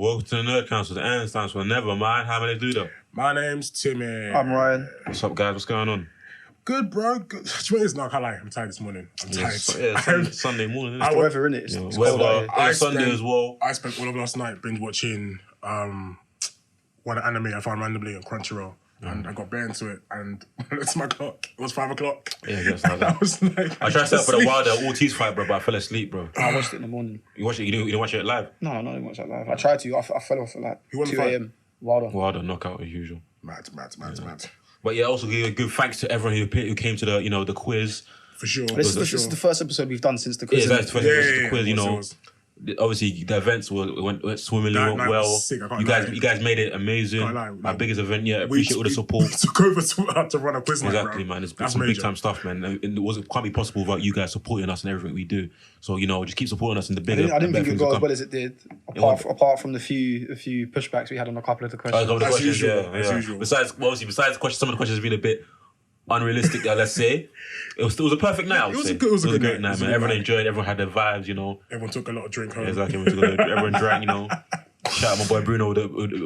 welcome to the Nerd Council. The end stands for never mind. How may they do that? My name's Timmy. I'm Ryan. What's up, guys? What's going on? Good, bro. Good. It's not, I can't lie. I'm tired this morning. I'm tired. Sunday morning. It's the weather, innit? It's cold out here. Sunday as well. I spent all of last night binge watching one anime I found randomly on Crunchyroll. And I got bare into it, and I looked at my clock. It was 5 o'clock. Yeah, yes, like that. I was like, I tried to set up for the Wilder Ortiz fight, bro, but I fell asleep, bro. I watched it in the morning. You watched it? You didn't watch it live? No, I didn't watch that live. I tried to. I fell off at like Who won the 2 fight? a.m. Wilder. Knockout as usual. Mad. But yeah, also give a good thanks to everyone who came to the the quiz. For sure. This is the first episode we've done since the quiz. Yeah, that's the first episode of the quiz. It was. Obviously the events went swimmingly, That went night well. was sick, I can't You lie. guys made it amazing. Can't lie. Our biggest event yet. Appreciate all the support. We took over to run a quiz night, Exactly, bro. man. It's That's some major. big time stuff, man. And it can't be possible without you guys supporting us and everything we do. So just keep supporting us in the I bigger. didn't think it things got to as come. well as it did, apart from the few pushbacks we had on a couple of the questions. A couple of As questions, usual, yeah, as yeah. usual. Besides the questions, some of the questions have been a bit unrealistic. Let's say it was a perfect night. I would It was say. a good great night. night, It was a man. good Everyone night. enjoyed. Everyone had their vibes. Everyone took a lot of drink home. Exactly. Everyone drank. Shout out my boy Bruno,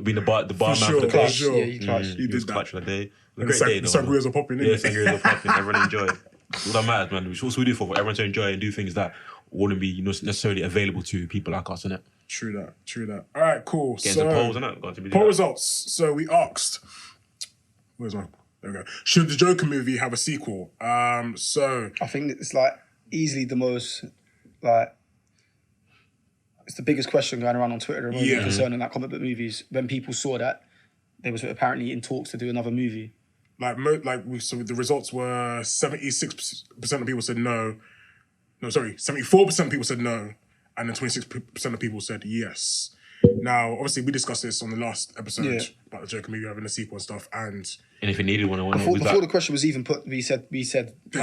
being the barman for sure, the for clutch. sure. Yeah, he clutched. He He was did that. clutch for the day. A And great day, though. sangrias are popping, Yeah, innit? sangrias are popping. Everyone enjoyed. All that matters, man. What we do for everyone to enjoy and do things that wouldn't be necessarily available to people like us, innit? True that. All right, cool. Getting some polls, innit? Got to be Poll that. results. So we asked, there we go. Should the Joker movie have a sequel? So I think it's like easily the most like it's the biggest question going around on Twitter at the moment Yeah. concerning like comic book movies. When people saw that, they was apparently in talks to do another movie. so the results were 76% of people said no. No, sorry, 74% of people said no, and then 26% of people said yes. Now, obviously, we discussed this on the last episode Yeah. about the Joker movie having a sequel and stuff, and And if you needed one, Before the question was even put, we said There's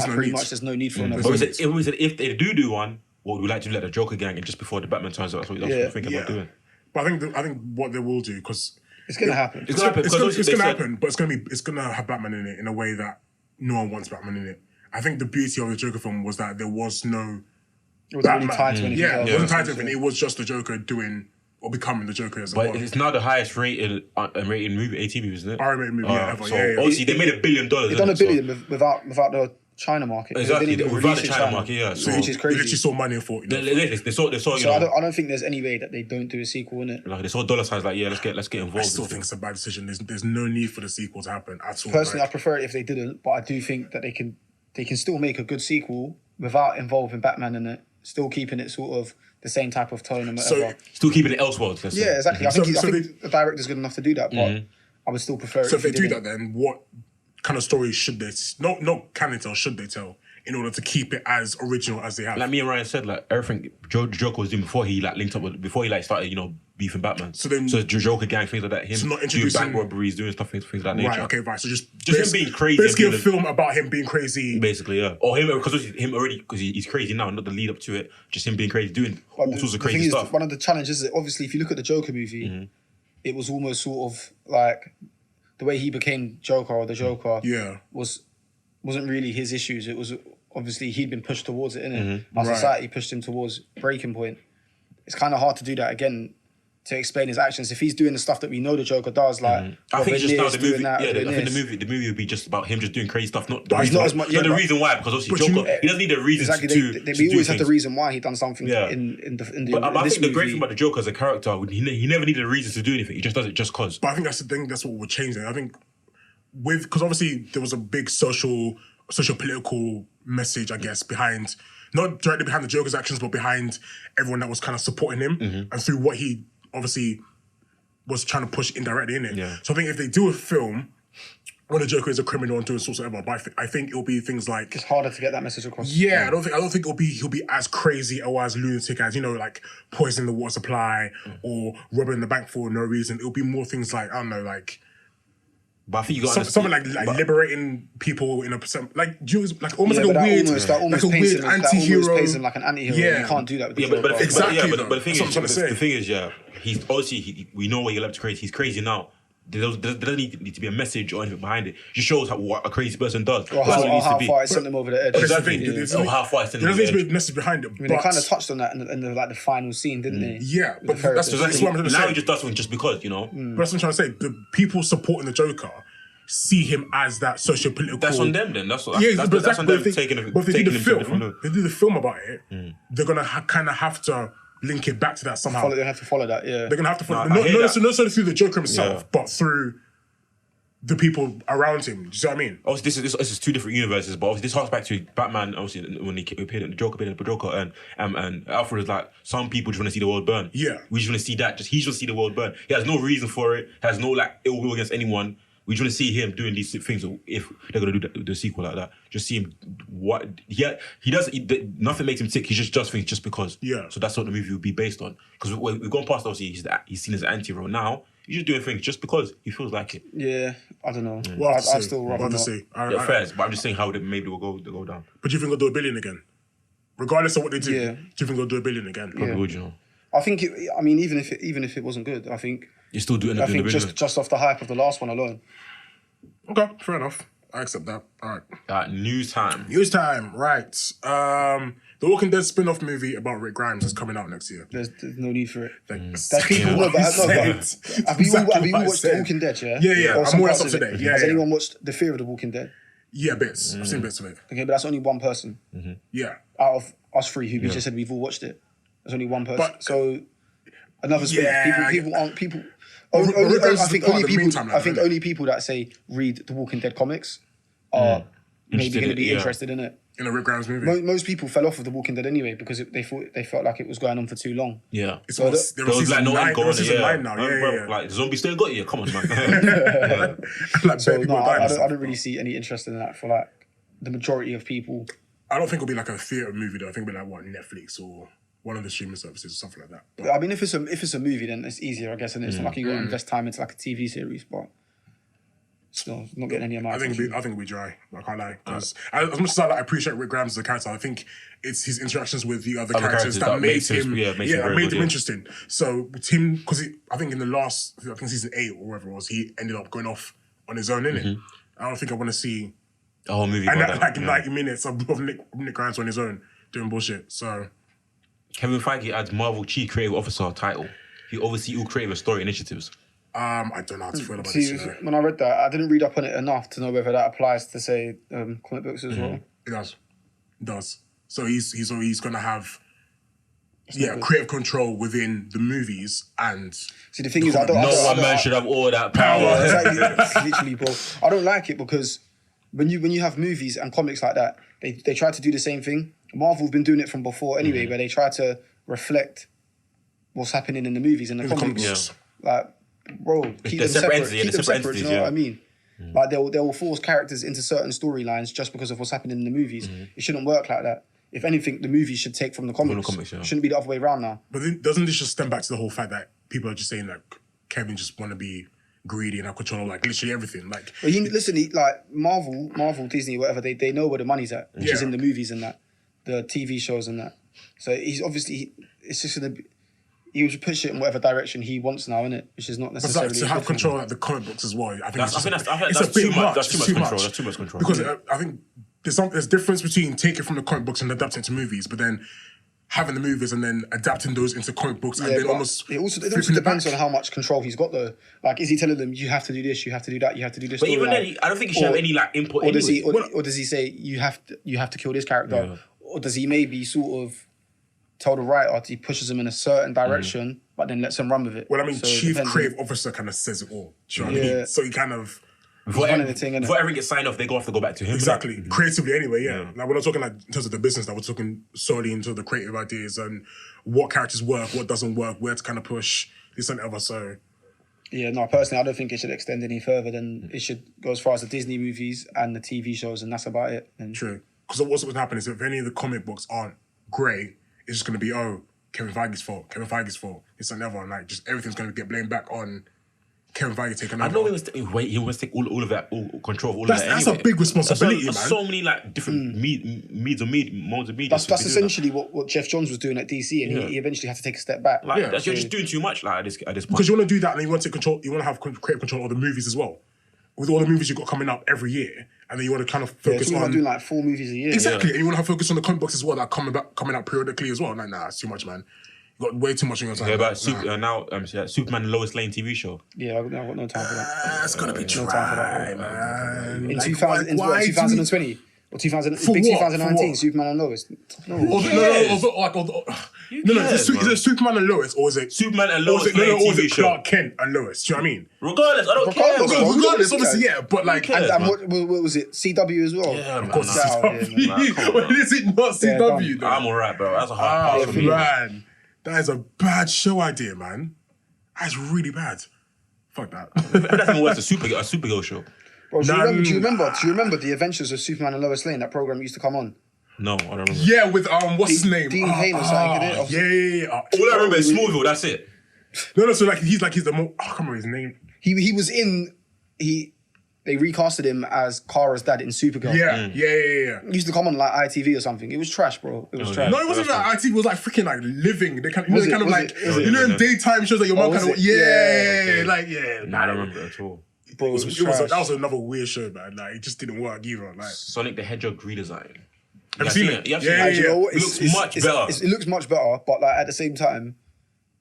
like, no pretty need. much there's no need for another. But movie. we said if they do one, what would we like to let the Joker gang in just before the Batman turns out? That's what we're thinking about doing. But I think what they will do, because It's gonna happen. It's gonna happen. it's because gonna they said- happen, but it's gonna have Batman in it in a way that no one wants Batman in it. I think the beauty of the Joker film was that there was no It wasn't really Batman. tied to anything Yeah, else. it wasn't tied to anything. It was just the Joker doing or becoming the Joker as a But whole. it's now the highest rated movie, 18 movies, isn't it? R-rated movie ever. So Yeah. obviously they made $1 billion. They've done $1 so- billion without the China market. They Exactly, didn't even without release the in China market, yeah. So which is they crazy. literally saw money for it. They saw So I don't think there's any way that they don't do a sequel in it. like they saw dollar signs like let's get I involved. still think it's a bad decision. There's no need for the sequel to happen at all. Personally, Like, I prefer it if they didn't, but I do think that they can still make a good sequel without involving Batman in it, still keeping it sort of the same type of tone and whatever. Still keeping it Elseworlds. Let's say. Yeah, exactly. I So think the director's good enough to do that, but I would still prefer it. so if they do didn't. that, then what kind of stories should they not can they tell? Should they tell in order to keep it as original as they have? Like me and Ryan said, like everything Joker was doing before he linked up with started beefing Batman. So then- the Joker gang, things like that. Him So not doing introducing- bank robberies, doing things of that nature. Right. Okay. Right. So just him being crazy Basically, and a being film about him being crazy. Basically, yeah. Or him because he's crazy now, not the lead up to it. Just him being crazy, doing But all sorts of the crazy thing is, stuff. one of the challenges is obviously if you look at the Joker movie, it was almost sort of like the way he became Joker or the Joker Yeah. wasn't really his issues. It was obviously he'd been pushed towards it, innit? Our Right. society pushed him towards breaking point. It's kind of hard to do that again to explain his actions. If he's doing the stuff that we know the Joker does, like I think it's just now Robert the Lear's movie. doing that, Yeah, doing I think this. the movie would be just about him just doing crazy stuff. Not the But reason. not as much- yeah, the but- reason why, because obviously but you Joker, he doesn't need a reason Exactly, to we do always have the things. reason why he done something Yeah. in But I this think the great movie. thing about the Joker as a character, he never needed a reason to do anything. He just does it just cause. But I think that's the thing. That's what would change it. I think because obviously there was a big social political message, I guess, behind not directly behind the Joker's actions, but behind everyone that was kind of supporting him and through what he obviously was trying to push indirectly in it. Yeah. So I think if they do a film when the Joker is a criminal and doing sorts of whatever, but I think it'll be things like It's harder to get that message across. yeah, I don't think he'll be as crazy or as lunatic as like poisoning the water supply or robbing the bank for no reason. It'll be more things like I don't know, like But I think you got something like liberating people in a percent like Jews, like almost Yeah, like but a weird, that almost like a paints weird him as- that anti-hero. almost paints him like an anti-hero. Yeah. You can't do that with the Yeah, but Joker. Exactly, but though. the thing That's what I'm trying to say. the thing is, yeah, he's obviously we know what you're left to crazy. He's crazy now. there doesn't need to be a message or anything behind it. It just shows what a crazy person does. Or how far it sent them over the edge. Exactly. Or how far it sent them there over the doesn't need to be edge. a message behind it. I mean, they kind of touched on that in the final scene, didn't they? Yeah, but The that's therapist. what I'm trying to say. Now he just does something just because, you know. But that's what I'm trying to say. The people supporting the Joker see him as that socio-political. That's on them then. That's on them taking it. But if they do the film about it, they're gonna kind of have to link it back to that somehow. They have to follow that, yeah. They're gonna have to follow. No, Not necessarily through the Joker himself, Yeah. but through the people around him. Do you see what I mean? Obviously, this is two different universes, but obviously this harks back to Batman. Obviously, when he appeared in the Joker, and Alfred is like, some people just want to see the world burn. Yeah. We just want to see that. He just wants to see the world burn. He has no reason for it. Has no like ill will against anyone. We just want to see him doing these things. If they're gonna do the sequel like that, just see him. He does. Nothing makes him tick. He just does things just because. Yeah. So that's what the movie will be based on. Because we've gone past. Obviously, he's seen as an anti-hero now. He's just doing things just because he feels like it. Yeah, I don't know. Well, I still rather not. Yeah, fair. But I'm just saying how maybe will go down. But do you think they'll do $1 billion again? Regardless of what they do, Yeah. do you think they'll do $1 billion again? Probably would, you know. I think. Even if it wasn't good, I think. You still do end up I doing think the business. just off the hype of the last one alone. Okay, fair enough. I accept that. All right. News time. News time, right. The Walking Dead spin-off movie about Rick Grimes is coming out next year. There's no need for it. That's People know, but have you watched The Walking Dead? Yeah. Or I'm some more or parts less up of to it? date. Yeah, Has yeah. anyone watched The Fear of the Walking Dead? Yeah, bits. I've seen bits of it. Okay, but that's only one person Yeah. out of us three who just said we've all watched it. There's only one person. But- So another speak. Yeah, People aren't people. Rick Grimes I is think part only of the people. meantime, I think isn't it? only people that say read the Walking Dead comics are maybe Interested going to be in it, yeah. interested in it. In a Rick Grimes movie. Most people fell off of the Walking Dead anyway because they felt like it was going on for too long. Yeah. It's So almost, There was like no end goal. season 9 now. Yeah. Like, the zombie still got you. Come on, man. Like, So bare people no, are dying. I don't really see any interest in that for like the majority of people. I don't think it'll be like a theatre movie though. I think it'll be like what, Netflix or one of the streaming services or something like that. But I mean, if it's a movie, then it's easier, I guess, and it's not like you got to invest time into like a TV series, but still, not getting any of my I think it'll be dry. I can't lie. Because as much as I appreciate Rick Grimes as a character, I think it's his interactions with the other characters that made him interesting. So with him, because I think in the last, I think season 8 or whatever it was, he ended up going off on his own, innit? I don't think I want to see A whole movie and about that, that. like 90 minutes of Nick Grimes on his own doing bullshit. So Kevin Feige adds Marvel Chief Creative Officer title. He oversees all creative and story initiatives. I don't know how to feel about See, this. when I read that, I didn't read up on it enough to know whether that applies to, say, comic books as well. It does. So he's gonna have not creative control within the movies and See, the thing is, I don't... No one man should have all that power. Exactly, literally, bro. I don't like it because when you have movies and comics like that, they try to do the same thing. Marvel have been doing it from before anyway, where they try to reflect what's happening in the movies and the comics. Like, bro, keep They're them separate separate. entities, Keep them separate separate. You know entities, what I mean? Like they'll force characters into certain storylines just because of what's happening in the movies. It shouldn't work like that. If anything, the movies should take from the comics. Yeah. It shouldn't be the other way around now. But then, doesn't this just stem back to the whole fact that people are just saying like Kevin just want to be greedy and have control of like literally everything? Like, But like Marvel, Disney, whatever, they know where the money's at, which is in the movies and that, the TV shows and that. So he's obviously, it's just gonna be, he would push it in whatever direction he wants now, innit? Which is not but necessarily like, to have control of like, the comic books as well. I think That's it's too bit much. That's It's too much control. That's too much control. Because I think there's difference between taking from the comic books and adapting it to movies, but then having the movies and then adapting those into comic books and then but almost it also flipping depends back. on how much control he's got though. Like, is he telling them you have to do this, you have to do that, you have to do this? But even storyline? then, I don't think he should have any like input. Or does he? anyway. Or does he say you have to kill this character? Or does he maybe sort of tell the writer he pushes him in a certain direction, but then lets him run with it? Well, I mean, So it Chief depends. Creative Officer kind of says it all. Do you know what I mean? So he kind of Before running the thing, innit? everything gets signed off, they have to go back to him. exactly creatively anyway. Yeah, like we're not talking like in terms of the business. Now we're talking solely into the creative ideas and what characters work, what doesn't work, where to kind of push this and ever. So Yeah, no, personally, I don't think it should extend any further than it should go as far as the Disney movies and the TV shows, and that's about it. And true. Because what's going to happen is if any of the comic books aren't great, it's just going to be Kevin Feige's fault. This and ever, and like just everything's going to get blamed back on Kevin Feige taking I over. know he wants to take all of that, all control of all of that. That's anyway. a big responsibility, That's man. so many like different modes of media. That's essentially what Jeff Johns was doing at DC, and he eventually had to take a step back. Like you're just doing too much. Like at this point, because you want to do that, and you want to take control. You want to have creative control of the movies as well. With all the movies you've got coming up every year, and then you want to kind of focus on doing like 4 movies a year. Exactly, and you want to have focus on the comic books as well that are coming out periodically as well. Like, nah, it's too much, man. You got way too much on your time. Yeah, about Superman and Lois Lane TV show. Yeah, I've got no time for that. It's gonna be dry, no time for that, man. In Like, 2020 or 2019, Superman and Lois. No, is it Superman and Lois, or is it Superman and Lois Lane or is TV it show? Clark Kent and Lois? Do you know what I mean? Regardless, I don't care. Regardless, obviously, yeah, but like, and what was it? CW as well. Yeah, of course, man, CW. When is it not CW? I'm alright, bro. That's a hard pass for me. Man, that is a bad show idea, man. That's really bad. Fuck that. That's even worse. A Supergirl show. Bro, do you remember the Adventures of Superman and Lois Lane? That program used to come on. No, I don't remember. Yeah, with what's his name? Dean Cain or something. Yeah. All I remember is Smallville. That's it. No. So like he's the more. I can't remember his name. He was in. They recasted him as Kara's dad in Supergirl. Yeah. It used to come on like ITV or something. It was trash, bro. It was trash. No, it wasn't like IT. It was like freaking like living. They kind of, it? daytime shows that your mom kind of Nah, I don't remember it at all. Bro, that was another weird show, man. Like it just didn't work either. Like Sonic the Hedgehog redesign. Have you seen it? Yeah. You know, It looks much better. It looks much better, but like at the same time,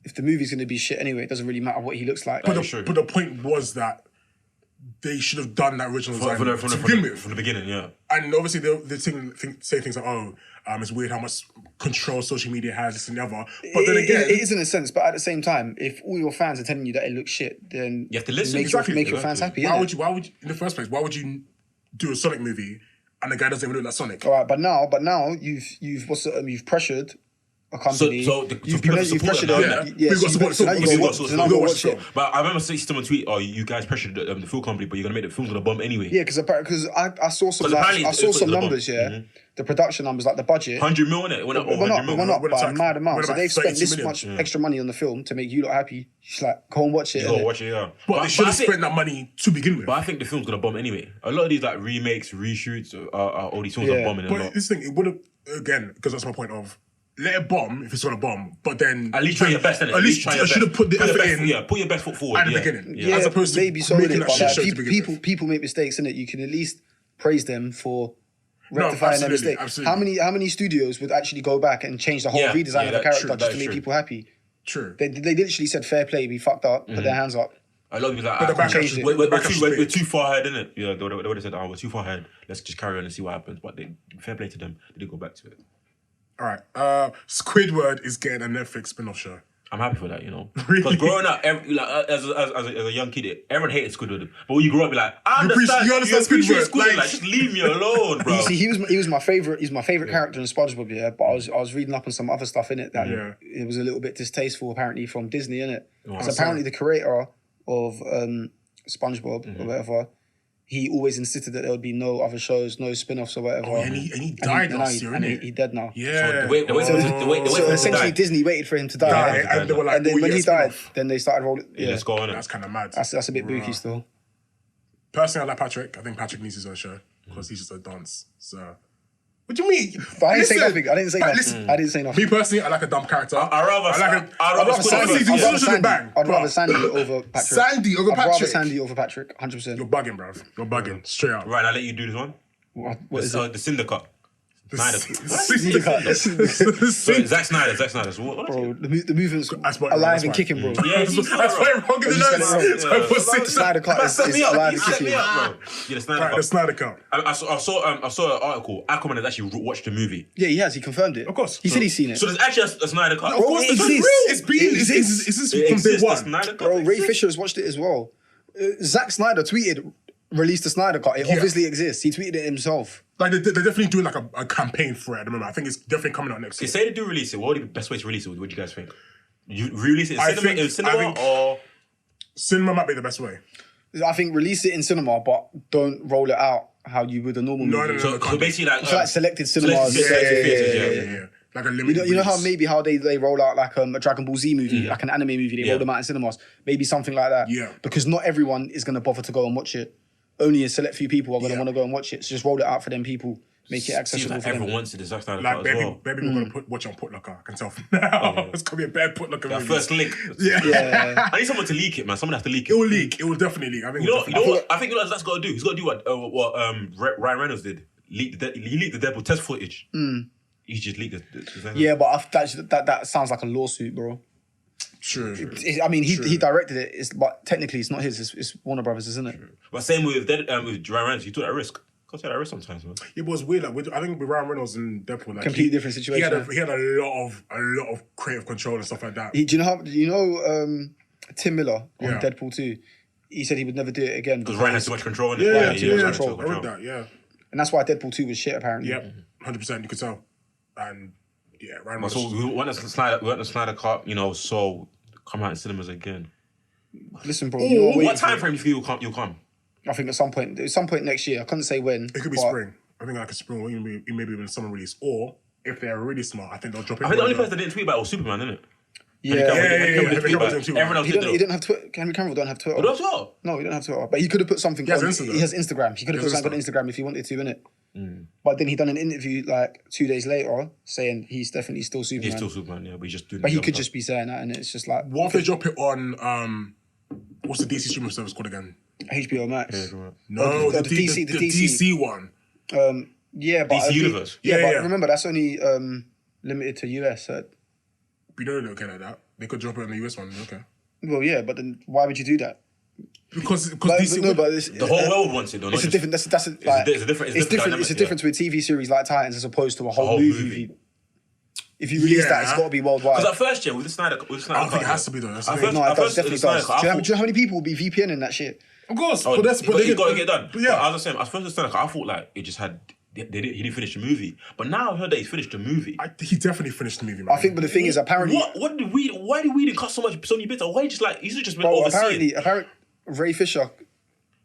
if the movie's going to be shit anyway, it doesn't really matter what he looks like. But the point was that they should have done that original design from the beginning, yeah. And obviously they say things like, it's weird how much control social media has, this and the other. But then again, it is in a sense. But at the same time, if all your fans are telling you that it looks shit, then you have to listen. Make your fans happy. Why would you in the first place? Why would you do a Sonic movie and the guy doesn't even look like Sonic? All right, but now you've pressured a company. You've pressured them. We've got support the film. But I remember seeing someone tweet, you guys pressured the film company, but you're going to make the film's going to bomb anyway. Yeah, because I saw some numbers, the production numbers, like the budget. 100 mil, innit? It went up over 100 mil. Went up by a mad amount. So they've spent this much extra money on the film to make you look happy. Just like, go and watch it. Go watch it, yeah. But they should have spent that money to begin with. But I think the film's going to bomb anyway. A lot of these like remakes, reshoots, all these films are bombing a lot. But this thing, it would have, again, because that's my point of, let it bomb if it's gonna bomb, but then at least try your best. At least I should have put the effort in. Yeah, put your best foot forward at the beginning. Yeah, as opposed to maybe so making that shit show to begin with. People make mistakes, innit? You can at least praise them for rectifying their mistake. Absolutely. How many studios would actually go back and change the whole redesign of the character just to make people happy? True. They literally said fair play, we fucked up, put their hands up. A lot of people like, we're too far ahead, innit? Yeah, they would have said, we're too far ahead. Let's just carry on and see what happens. But fair play to them. They did go back to it. All right. Squidward is getting a Netflix spin-off show. I'm happy for that, you know. Because growing up, as a young kid, everyone hated Squidward. But when you grow up, you're like, I understand. You understand Squidward. Like, just leave me alone, bro. You see, he was my favorite. He's my favorite character in SpongeBob. Yeah, but I was reading up on some other stuff in it that it was a little bit distasteful, apparently, from Disney, innit? So apparently, the creator of SpongeBob or whatever. He always insisted that there would be no other shows, no spin-offs or whatever. And he died last year, innit? He's dead now. Yeah. So essentially, Disney waited for him to die. And they were like, and then when he died, then they started rolling. Yeah, let's go on it. That's kind of mad. That's a bit booky still. Personally, I like Patrick. I think Patrick needs his own show because he's just a dance. So, what do you mean? But I didn't say nothing. I didn't say nothing. Me personally, I like a dumb character. I'd rather Sandy over Patrick. Sandy over Patrick. I'd rather Sandy over Patrick, 100%. You're bugging, bruv. You're bugging. Straight up. Right, I'll let you do this one. What is it? The Syndicate. Snyder. Zack Snyder. So what? Bro, the movement's alive and kicking, bro. Yeah, that's why I'm wrong in the notes. Snyder Cut is alive and kicking. Yeah, the Snyder Cut. The Snyder Cut. I saw an article. Aquaman has actually watched the movie. Yeah, he has. He confirmed it. Of course. He said he's seen it. So there's actually a Snyder Cut. Of course, it exists. It's from day one. Bro, Ray Fisher has watched it as well. Zack Snyder released the Snyder Cut. It obviously exists. He tweeted it himself. Like they're definitely doing like a campaign for it at the moment. I think it's definitely coming out next year. Say they do release it. What would be the best way to release it? What do you guys think? You release it in cinema or cinema might be the best way. I think release it in cinema, but don't roll it out how you would a normal movie. So basically, like selected cinemas. Yeah. like a limited. You know how release. how they roll out like a Dragon Ball Z movie, like an anime movie. They roll them out in cinemas. Maybe something like that. Yeah. Because not everyone is going to bother to go and watch it. Only a select few people are going to want to go and watch it. So just roll it out for them people. Make it accessible Seems for like them. everyone wants it. Zack Snyder Like, cut as well. bare people are going to watch it on Putlocker. I can tell from now. It's going to be a bad Putlocker That movie. first link. Yeah. I need someone to leak it, man. Someone has to leak It it. will leak. It will definitely leak. I think You know, it'll you know definitely- what? I think you know what that's got to do. He's got to do what Ryan Reynolds did. He leaked the Deadpool test footage. He just leaked the Yeah, but that sounds like a lawsuit, bro. True. I mean, he directed it, but technically it's not his. It's Warner Brothers, isn't it? But same with Ryan Reynolds, he took that risk. Because he had that risk sometimes, man. It was weird. Like, I think with Ryan Reynolds and Deadpool, like Completely different situation. He had a lot of creative control and stuff like that. Do you know Tim Miller on Yeah. Deadpool 2? He said he would never do it again. Because Ryan has too much control in it. Yeah, Ryan yeah, has too much I read that. Yeah, And that's why Deadpool 2 was shit, apparently. yep, 100%. You could tell, and yeah, Ryan But Reynolds. so we want the Snyder Cut, so come out in cinemas again. Listen, bro, you know What time frame do you feel you'll come? I think at some point next year. I couldn't say when. It could be but spring. I think like a spring, or maybe even summer release. Or if they're really smart, I think they'll drop it. I think the only person that didn't tweet about it was Superman, isn't it? Yeah. Henry Cavill didn't tweet. Everyone else He did don't, though. he don't have Twitter. Henry Cavill don't have Twitter. Oh, that's all. No, he don't have Twitter. But he could have put something has on. Instagram. He has Instagram. He could have He put has something on Instagram if he wanted to, innit? But then he done an interview like 2 days later saying he's definitely still Superman. He's still Superman, yeah, but he's just doing. But he the could other just be saying that, and it's just like What if they drop it on what's the DC streaming service called again? HBO Max. stuff. No, the the DC DC one. Yeah, but DC Universe. Yeah, but Yeah. remember that's only limited to US. So, We know they don't care like that. They could drop it on the US one. Okay. well, yeah, but then why would you do that? Because But, DC. no, but it's, The whole world wants it, though. it's not a different. That's like, it's a different It's dynamic, a difference with a TV series like Titans as opposed to a whole, whole movie. movie. If you release that, it's Yeah. got to be worldwide. Because at first, yeah, with the Snyder I don't think it has to be though. That's the At thing. first, No, it does, definitely the Snyder does. Cut, Do you I know how many people will be VPNing that shit? Of course, thought- but that's you got to get done. But But yeah, as I was saying, at first the Snyder Cut, I thought like it just had he didn't finish the movie, but now I heard that he's finished the movie. he definitely finished the movie. Man. I think, but the thing is, apparently, Why did we cut so many bits? Or why he just been bro, overseeing? apparently, Ray Fisher.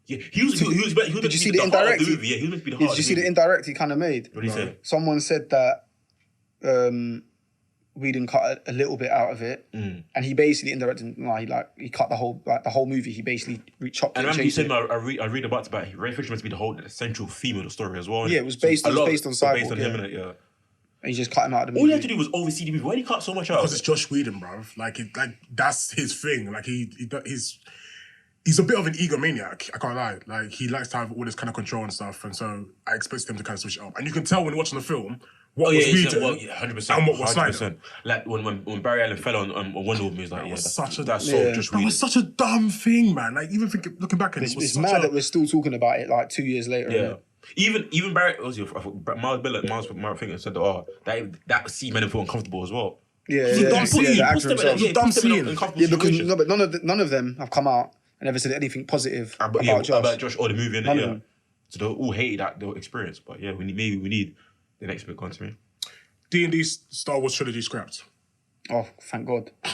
Yeah, he was meant to Did you see be the the heart of indirect? the movie. Yeah, he was meant to be the Did heart. you of see the indirect he kind of made? What did he say? Someone said that Whedon cut a little bit out of it, and he basically indirected. He cut the whole movie. He basically chopped And it. I remember you changed said, it. I read about Ray Fisher meant to be the central theme of the story as well. Yeah, it was based- a it was lot of based on it was Cyborg, based on him, yeah. innit? Yeah. And he just cut him out of the All movie. you had to do was oversee the movie. Why did he cut so much out? because it's Josh Whedon, bruv. Like that's his thing. Like he's a bit of an egomaniac. I can't lie. Like he likes to have all this kind of control and stuff, and so I expect him to kind of switch it up. And you can tell when you're watching the film what was Whedon 100%. and what was 100%. Snyder. Like when Barry Allen fell on Wonder Woman, he was like, yeah, that's so Yeah. just That read. was such a dumb thing, man. Like even looking back at it, It's, it was it's such mad a, that we're still talking about it like 2 years later. Yeah. Even Barry, what was it? Miles Miller, I think said, that scene made him feel uncomfortable as well. Yeah, He yeah, put yeah, him- the he actor puts them in himself. he Dumb puts them in scene. uncomfortable Yeah, because situations. none of them have come out and ever said anything positive about Josh. About Josh or the movie, None innit? of Yeah. them. So they all hated that the experience, but yeah, we need the next bit. Go on to me. D&D Star Wars trilogy scrapped. Oh, thank God. Good.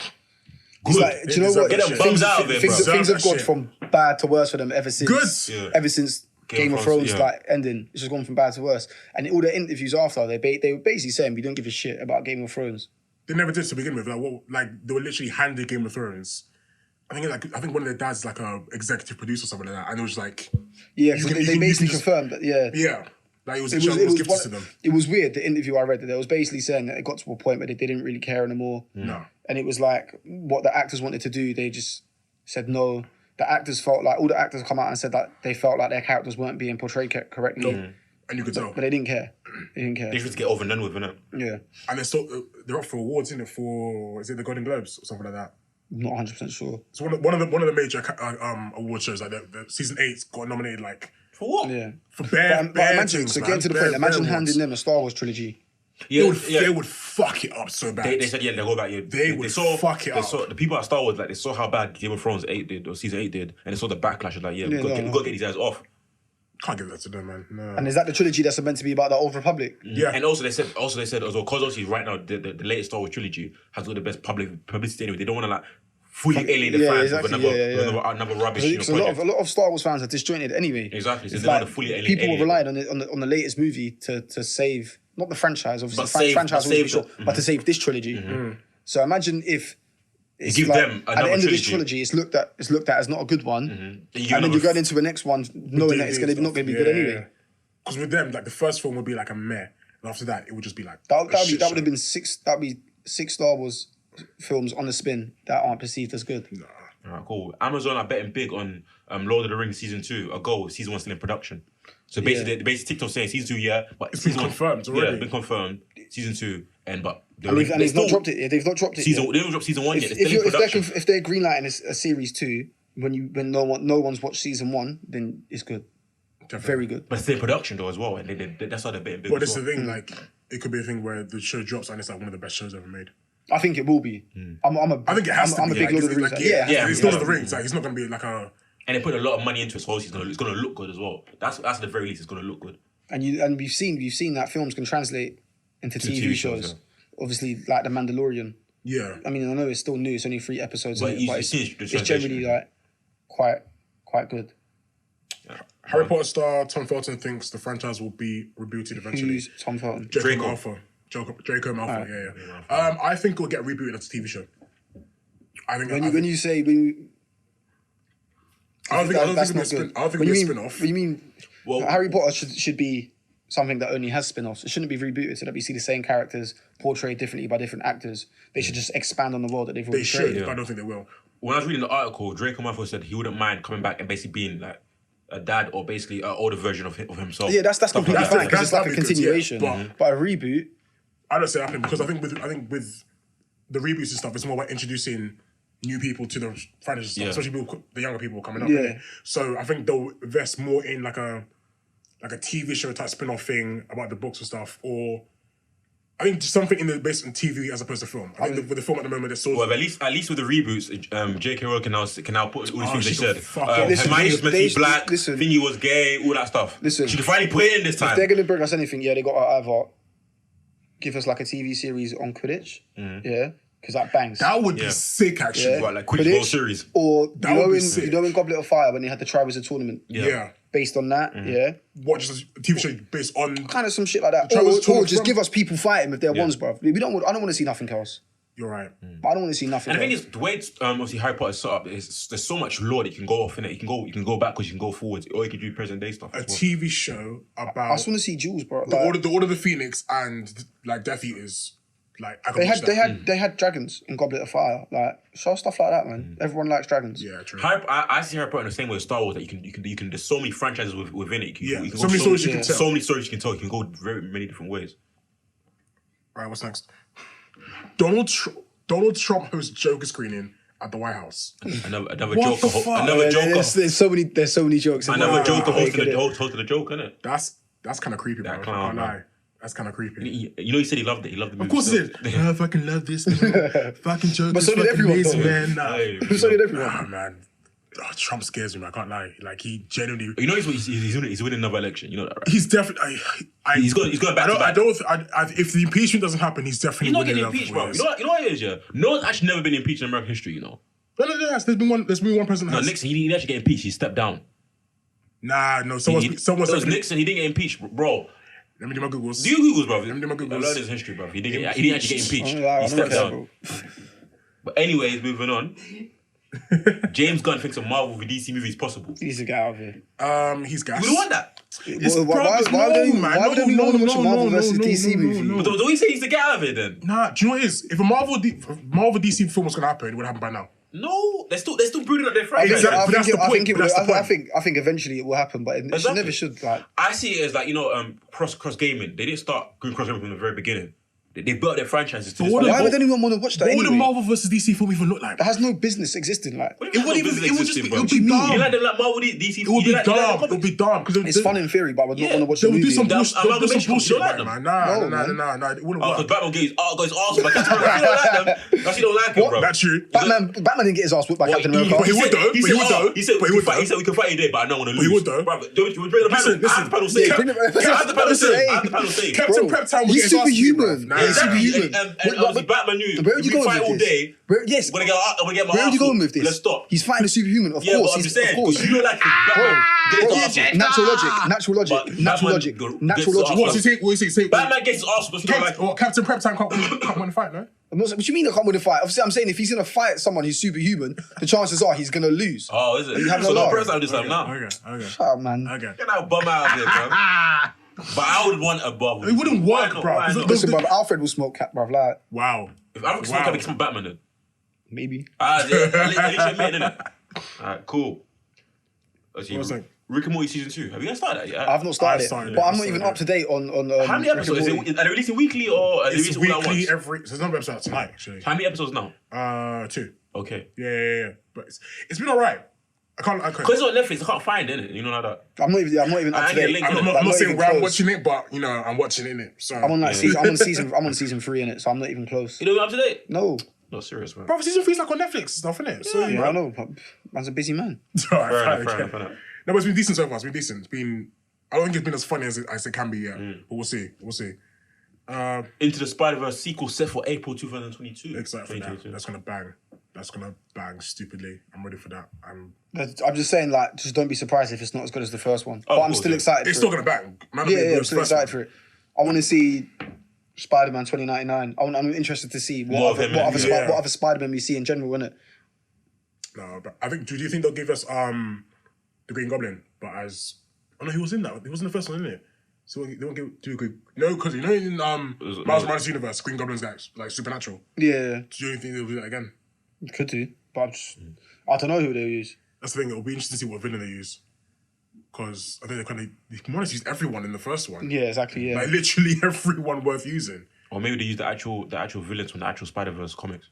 It's like, do you know what? Get them bums out of it, bro. Things have That gone shit. from bad to worse for them ever since. Good. Yeah. Ever since Game of Thrones yeah. ending, it's just gone from bad to worse. And all the interviews after, they were basically saying we don't give a shit about Game of Thrones. They never did to begin with. Like they were literally handed Game of Thrones. I think one of their dads is like a executive producer or something like that, and it was like Yeah, You because can- you they can- you basically can just- confirmed that. Yeah, yeah, like it was it gifted was to them. it was weird. The interview I read that was basically saying that it got to a point where they didn't really care anymore. No. And it was like what the actors wanted to do, they just said no. The actors felt like all the actors come out and said that they felt like their characters weren't being portrayed correctly, And you could tell. but they didn't care. They didn't care. They just get over and done with, innit? Yeah, And they're up for awards, isn't it? Is it the Golden Globes or something like that? I'm not 100% sure. It's one of the major award shows. Like the season 8 got nominated like For what? Yeah, for bare imagine. things, So man. getting to the Bare- point, imagine bare handing awards. them a Star Wars trilogy. Yeah, They would fuck it up so bad. They said yeah, they'll go back. Yeah, They would fuck it they up. Saw, the people at Star Wars they saw how bad Game of Thrones 8 did or season 8 did, and they saw the backlash of like we got to get these guys off. Can't give that to them, man. No. And is that the trilogy that's meant to be about the Old Republic? Yeah. And also they said as well because obviously right now the latest Star Wars trilogy has got the best publicity anyway. They don't want to like fully alienate the Yeah, fans exactly, with yeah. another rubbish. Because a lot of Star Wars fans are disjointed anyway. Exactly, so It's they don't like want to fully alienate. people were relying on the latest movie to save not the franchise, obviously. But save- franchise but will be save short, the- but to save this trilogy. So imagine if it's give like, them at the another end of this trilogy. trilogy, it's looked at as not a good one, And and then you're going into the next one knowing that it's D&D not going to be good stuff. anyway. Because with them, like the first film would be like a meh, and after that, it would just be like That a shit would have show. been six Star Wars films on the spin that aren't perceived as good. Alright, cool. Amazon are betting big on Lord of the Rings season 2. A goal. Season 1 still in production. So basically, TikTok saying season 2, but It's been season one- confirmed already. Yeah, it's been confirmed. Season 2, but And they've not dropped it. Yeah, they've not dropped it. Season yet. they haven't dropped season 1 yet. It's still in production. If they're greenlighting a series 2 when no one's watched season 1, then it's good. Definitely. Very good. But it's still in production though as well, and that's how they're betting big. But as it's the well. thing, like it could be a thing where the show drops and it's like one of the best shows ever made. I think it will be. I think it has to I'm be. a big Lord of the Rings. Like, fan. yeah, it's yeah. Lord of the Rings. Like it's not gonna be like a. And they put a lot of money into it, so it's gonna look good as well. That's at the very least, it's gonna look good. And we've seen that films can translate into TV shows. yeah. Obviously, like The Mandalorian. Yeah. I mean, I know it's still new. It's only 3 episodes, But in it, you but see the it's translation. generally like quite good. Harry Potter star Tom Felton thinks the franchise will be rebooted eventually. Who's Tom Felton? Draco Malfoy. Yeah. I think it'll get rebooted as a TV show. I think I don't think it'll be a spin off. What you mean? Well- Harry Potter should be something that only has spin-offs. It shouldn't be rebooted so that we see the same characters portrayed differently by different actors. They should just expand on the world that they've already They should, created. but I don't think they will. When I was reading the article, Draco Malfoy said he wouldn't mind coming back and basically being like a dad or basically an older version of himself. Yeah, that's completely that. fine because it's like a That'd be good, continuation. yeah, But a reboot, I don't say happening because I think with the reboots and stuff, it's more about introducing new people to the franchise and stuff, Yeah. especially the younger people coming up. Yeah. innit? So I think they'll invest more in like a TV show type spin-off thing about the books and stuff, or I think just something based on TV as opposed to film. I think with the film at the moment, there's Well, at least with the reboots, J.K. Rowling can now put all the things they she can said. fuck off. Listen, Hermione was meant to be black. listen. Thingy was gay. All that stuff. Listen. She can finally put it in this if time. they're going to bring us anything, they got to either give us like a TV series on Quidditch, because that bangs. that would be Yeah. sick actually. Yeah. Right, like Quidditch World Series. Or That would be sick. you know in Goblet of Fire when they had the Triwizard Tournament, Yeah. based on that, What just a TV show based on kind of some shit like that. The Triwizard Or Tournament just from- give us people fighting with their wands, bro. I don't want to see nothing else. You're right. But I don't want to see nothing And the else. thing is, the way it's, obviously Harry Potter's set up is there's so much lore that you can go off in it. You can go backwards, you can go forwards, or you can do present day stuff. A as well. TV show I about just want to see Jules, bro. the Like, Order of the Phoenix and like Death Eaters. Like I could they watch had that. they had dragons in Goblet of Fire. Like show stuff like that, man. Everyone likes dragons. Yeah, true. I see Harry Potter in the same way as Star Wars that you can. There's so many franchises within it. You can So go many stories you can tell. So many stories you can tell. You can go very many different ways. All right, what's next? Donald Trump hosts Joker screening at the White House. Another What Joker. the fuck? Another Joker. There's so many jokes. in Another there. Joker Like, hosted the joke, innit? That's kind of creepy, bro. That I clown, can't man. lie. That's kind of creepy. You know, he said he loved it. He loved the movie. Of course he did. I fucking love this. Man. Fucking Joker. But so did everyone, amazing, though. man. Nah. Hey, So did everyone. Nah, man. Oh, Trump scares me, man. I can't lie. Like he genuinely. You know he's winning another election. You know that, right? He's definitely. He's going back to back. If the impeachment doesn't happen, he's definitely. He's not winning getting another impeached, bro. 4 You years. know what it is, yeah? No one's actually never been impeached in American history, you know? No. There's been one president. No, has. Nixon, he didn't actually get impeached. He stepped down. Nah, no. It Someone's was Nixon. He didn't get impeached, bro. Let me do my Googles. Do you Googles, bro? Let me do my Googles. I learned his history, bro. He didn't actually get impeached. I He don't stepped care, down. bro. But anyways, moving on. James Gunn thinks a Marvel v DC movie is possible. He needs to get out of here. He's gas. You would want that. Why would anyone want to watch a Marvel versus DC movie? But don't you say he needs to get out of it then? Nah, do you know what it is? If a Marvel DC film was gonna happen, it would happen by now. No, they're still brooding on their I franchise. think, I, but that's think the it, I, point, think it but that's will, the I, I point. think I think eventually it will happen, but it Exactly. never should. Like I see it as like, cross gaming. They didn't start doing cross gaming from the very beginning. They built their franchises to this what point. why would anyone want to watch that What would a anyway? Marvel versus DC film even look like? That has no business existing. Like What do you It mean wouldn't no even. business It would just. existing, It bro? would be dumb. You like the Marvel DC? It would be dumb. It would It be dumb because it's fun in theory, but I would not want to watch the They would movie. do some That- bullshit. I'm They'll not do gonna some mention you bullshit, don't like man. No, Nah. It wouldn't Oh, because work. Batman gets his ass whipped by Captain America. You don't like them. That's you don't like him, bro. That's true. Batman didn't get his ass whipped by Captain America. He would though. He said But we can fight you there, but I don't want to lose. he would though. Bro, do you bring the panel? Listen. I have the panel save. Yeah, bring the- I have the panel Listen, save. hey. I have the panel save. Captain Bro, Prep Town would he's get his ass beat, superhuman. bruv. Nah, he's superhuman. And Batman knew. Where are you going fight all with this? day. Yes. I'm gonna get my Where are you going with this? Let's stop. He's fighting a superhuman, of Yeah, course. but I'm He's, just saying, of course. you know, like Batman. Natural logic. What you say? Batman gets his arse, but still like. Captain Prep Time can't win the fight, no? What do you mean I can't win a fight? Obviously, I'm saying if he's gonna fight someone who's superhuman, the chances are he's gonna lose. Oh, is it? You have no so luck. the press out this time now. Okay. Shut up, man. Okay. Get that bum out of there, bro. But I would want a bubble. It wouldn't work, bro. Why not? Listen, bruv, Alfred will smoke cat, bruv. Like, Wow. If Alfred Smoke can become Batman, then. maybe. At least you made it, innit? Alright, cool. What's that? Rick and Morty season 2. Have you guys started that yet? I've not started I've it, started but it. I'm not even up to date on. How many episodes? Are they releasing weekly or are they It's releasing all at weekly once? every. So there's no episode tonight, actually. How many episodes now? 2. Okay. Yeah. But it's been alright. I can't. Because it's on Netflix, I can't find it, innit? You know like that. I'm not even up to date. link. I'm not saying where I'm watching it, but you know I'm watching it. So I'm on I'm on season 3 in it, so I'm not even close. You know up to date? No, No, serious, man. bro, season 3's like on Netflix and stuff, innit? So yeah, I know. Man's a busy man. Alright, Fair fine. enough. No, but it's been decent so far. It's been decent. It's been. I don't think it's been as funny as it can be yet, but we'll see. Into the Spiderverse sequel set for April 2022. Excited for that. That's gonna bang stupidly. I'm ready for that. I'm just saying, like, just don't be surprised if it's not as good as the first one. Oh, But I'm course, still yeah. excited. It's for still it. gonna bang. Man, Yeah, I'm still excited for it. I want to see Spider-Man 2099. I'm interested to see More of him, yeah. what other Spider-Man we see in general, innit? No, but I think. Do you think they'll give us the Green Goblin? But as he was in that. He was in the first one, isn't it? So they won't do a good. No, because you know in Miles Morales universe, Green Goblin's like supernatural. Yeah, Do you think they'll do that again? could do, but I don't know who they'll use. That's the thing. It'll be interesting to see what villain they use. Because I think they want to use everyone in the first one. Yeah, exactly. Yeah, Like literally everyone worth using. Or maybe they use the actual villains from the actual Spider-Verse comics.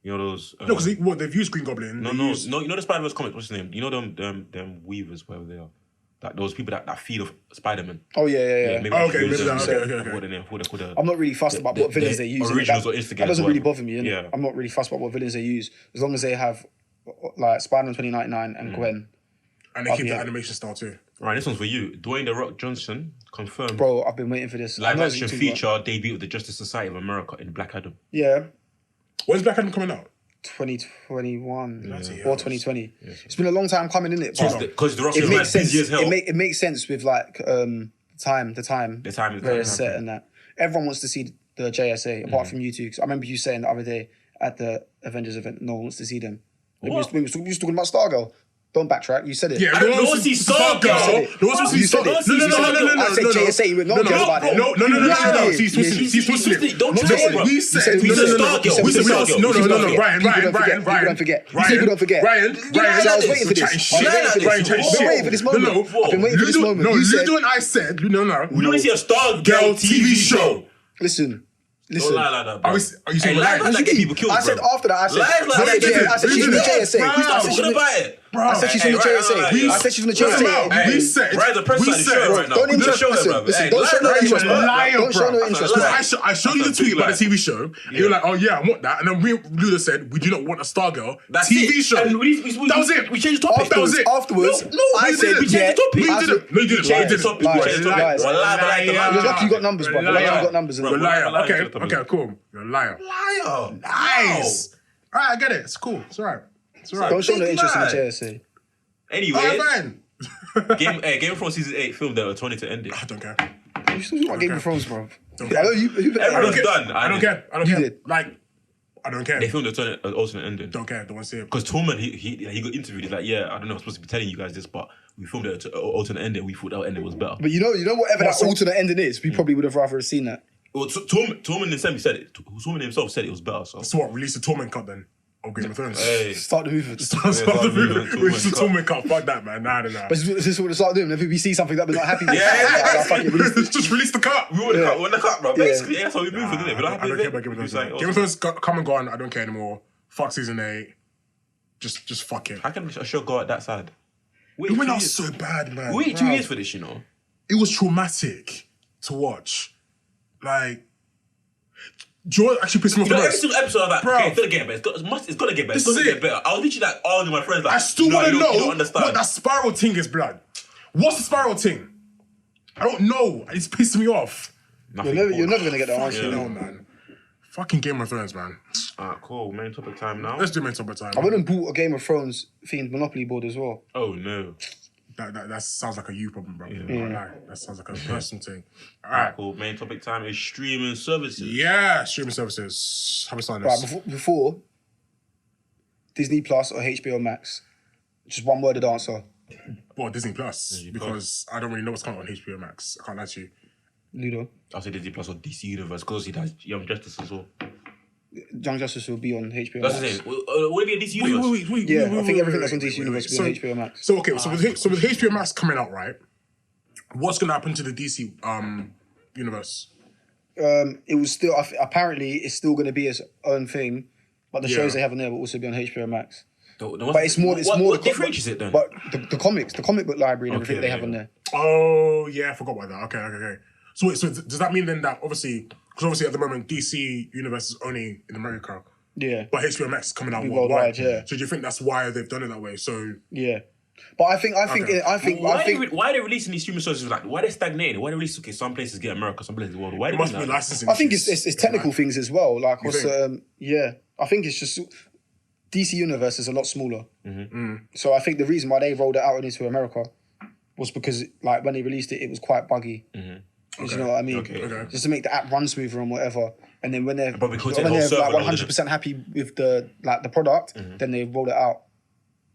You know those... No, because they've used Green Goblin. No, you know the Spider-Verse comics, what's his name? You know them Weavers, whatever they are. Like those people that feed off Spider-Man. Oh yeah. Maybe Oh, they okay, use maybe them. that, What are they called? I'm not really fussed about what villains they use. Originals That, or instigators. that doesn't really whatever. bother me. Yeah. I'm not really fussed about what villains they use, as long as they have like Spider-Man 2099 and Gwen. And they keep the yeah. animation style too. Right, this one's for you. Dwayne The Rock Johnson confirmed Bro, I've been waiting for this. I know live-action it's YouTube, feature debut of the Justice Society of America in Black Adam. Yeah, When's Black Adam coming out? 2021 Bloody or hell. 2020. It's been a long time coming, in it? Because The Rock It is makes like sense. busy as hell. It makes sense with like the time where it's set and that. Everyone wants to see the JSA apart from you two. 'Cause I remember you saying the other day at the Avengers event, no one wants to see them. We was talking about Stargirl. Don't backtrack. You said it. Yeah, I don't know see Stargirl. You said it. No. I said JSA. You went, no one cares about it. No. He's twisting it. Don't twist it, bro. We said Stargirl. We said Stargirl. No. Ryan. People don't forget. People don't forget. Ryan. I was waiting for this. Ryan chatting I've been waiting for this moment. I've been waiting for this moment. No, You said, Ludo and I said, no. We don't see a Stargirl TV show. listen. Don't lie like that, bro. Are you saying lies like that get people killed, I said bro. after that, I said she's from the JSA. Stop talking about it. I said she's from the JSA. I said she's from the JSA. We said. Ryan's a person on the show right now. Don't interest. Show Listen, them, listen. bro. Don't show no interest, bro. Liar, Don't show no bro. interest, That's bro. a lie. I showed you the tweet about the TV show. You were like, oh yeah, I want that. And then Luda said, we do not want a Stargirl TV show. And that was it. We changed the topic. That was it. Afterwards, I said, we changed the topic. No, you didn't. We changed the topic. We changed the topic. You're lucky you got numbers, bro. You're lucky you got numbers. You're a liar. Okay, cool. You're a liar. Liar. Nice. All right, I get it. It's cool. It's all right. Don't show no interest in the JSA. Anyway, Fine. Game of Thrones season 8 filmed that were 20 to end it. I don't care. You still talking about Game of Thrones, bro? Don't I know you. Everyone's done. I don't care. You did. Like, I don't care. They filmed the alternate ending. Don't care. Don't want to see it. Because Tormund, he got interviewed. He's like, yeah, I don't know, I'm supposed to be telling you guys this, but we filmed an alternate ending. We thought that ending was better. But you know whatever that alternate ending is, we probably would have rather seen that. Well, Tormund himself said it. Tormund himself said it was better. So So what? Release the Torment cut then. Of Game of Thrones. hey, Start the movie. Start the movie. Release the Torment cut. Fuck that, man. Nah. But is this what we start doing? Whenever we see something that we're not happy with, Just release the cut. we want the cut, bro. Basically, that's how we move, isn't it? We I don't care about Game of Thrones. Game of Thrones come and gone. I don't care anymore. Fuck season 8. Just fuck it. How can a show go at that side? It went out so bad, man. Wait 2 years for this, you know. It was traumatic to watch. Like, do you know what actually pissed me off the Every most? single episode, I was like, Bro. okay, it's gonna get better. It's gonna get better. It's This gonna is get it. better. I was literally like arguing with my friends. Like, I still want to you don't know understand. what that spiral thing is, blood. What's the spiral thing? I don't know. It's pissing me off. Nothing You're never important. gonna get that answer. You know, man. Fucking Game of Thrones, man. Alright, cool. Main topic time now. Let's do main topic time. I went and bought a Game of Thrones themed Monopoly board as well. Oh no. That sounds like a you problem, bro. Yeah. That sounds like a personal thing. All Alright, right. cool. Main topic time is streaming services. Yeah, streaming services. How we starting Right, this? before Disney Plus or HBO Max, just one worded answer. Well, Disney Plus, Disney because I don't really know what's coming on HBO Max. I can't lie to you. Ludo. I'll say Disney Plus or DC Universe because he has Young Justice as well. Young Justice will be on HBO That's the Max. thing. Would it be a DC Universe? Wait. Yeah, I think everything that's on DC Universe will be on HBO Max. So okay, so with HBO Max coming out, right? What's gonna happen to the DC universe? It was still apparently it's still going to be its own thing, but the Yeah. shows they have on there will also be on HBO Max. But it's more. What differentiates it then? But the comics, the comic book library, and everything Okay, they have yeah. on there. Oh yeah, I forgot about that. Okay. So wait, so does that mean then that obviously, because obviously at the moment DC universe is only in America, Yeah, but HBO Max is coming out Worldwide, worldwide. yeah. So do you think that's why they've done it that way? So yeah. But I think Okay. Why are they releasing these streaming services? Like, why are they stagnating? Why are they releasing? Okay, some places get America, some places the world. Why it they must doing be that? licensing. I think issues. it's technical things as well. Like, You think? yeah, I think it's just DC Universe is a lot smaller. Mm-hmm. So I think the reason why they rolled it out into America was because like when they released it, it was quite buggy. Do you know what I mean? Okay. Just to make the app run smoother and whatever. And then when they're But because when the whole they're server like loaded 100% happy with the product, then they rolled it out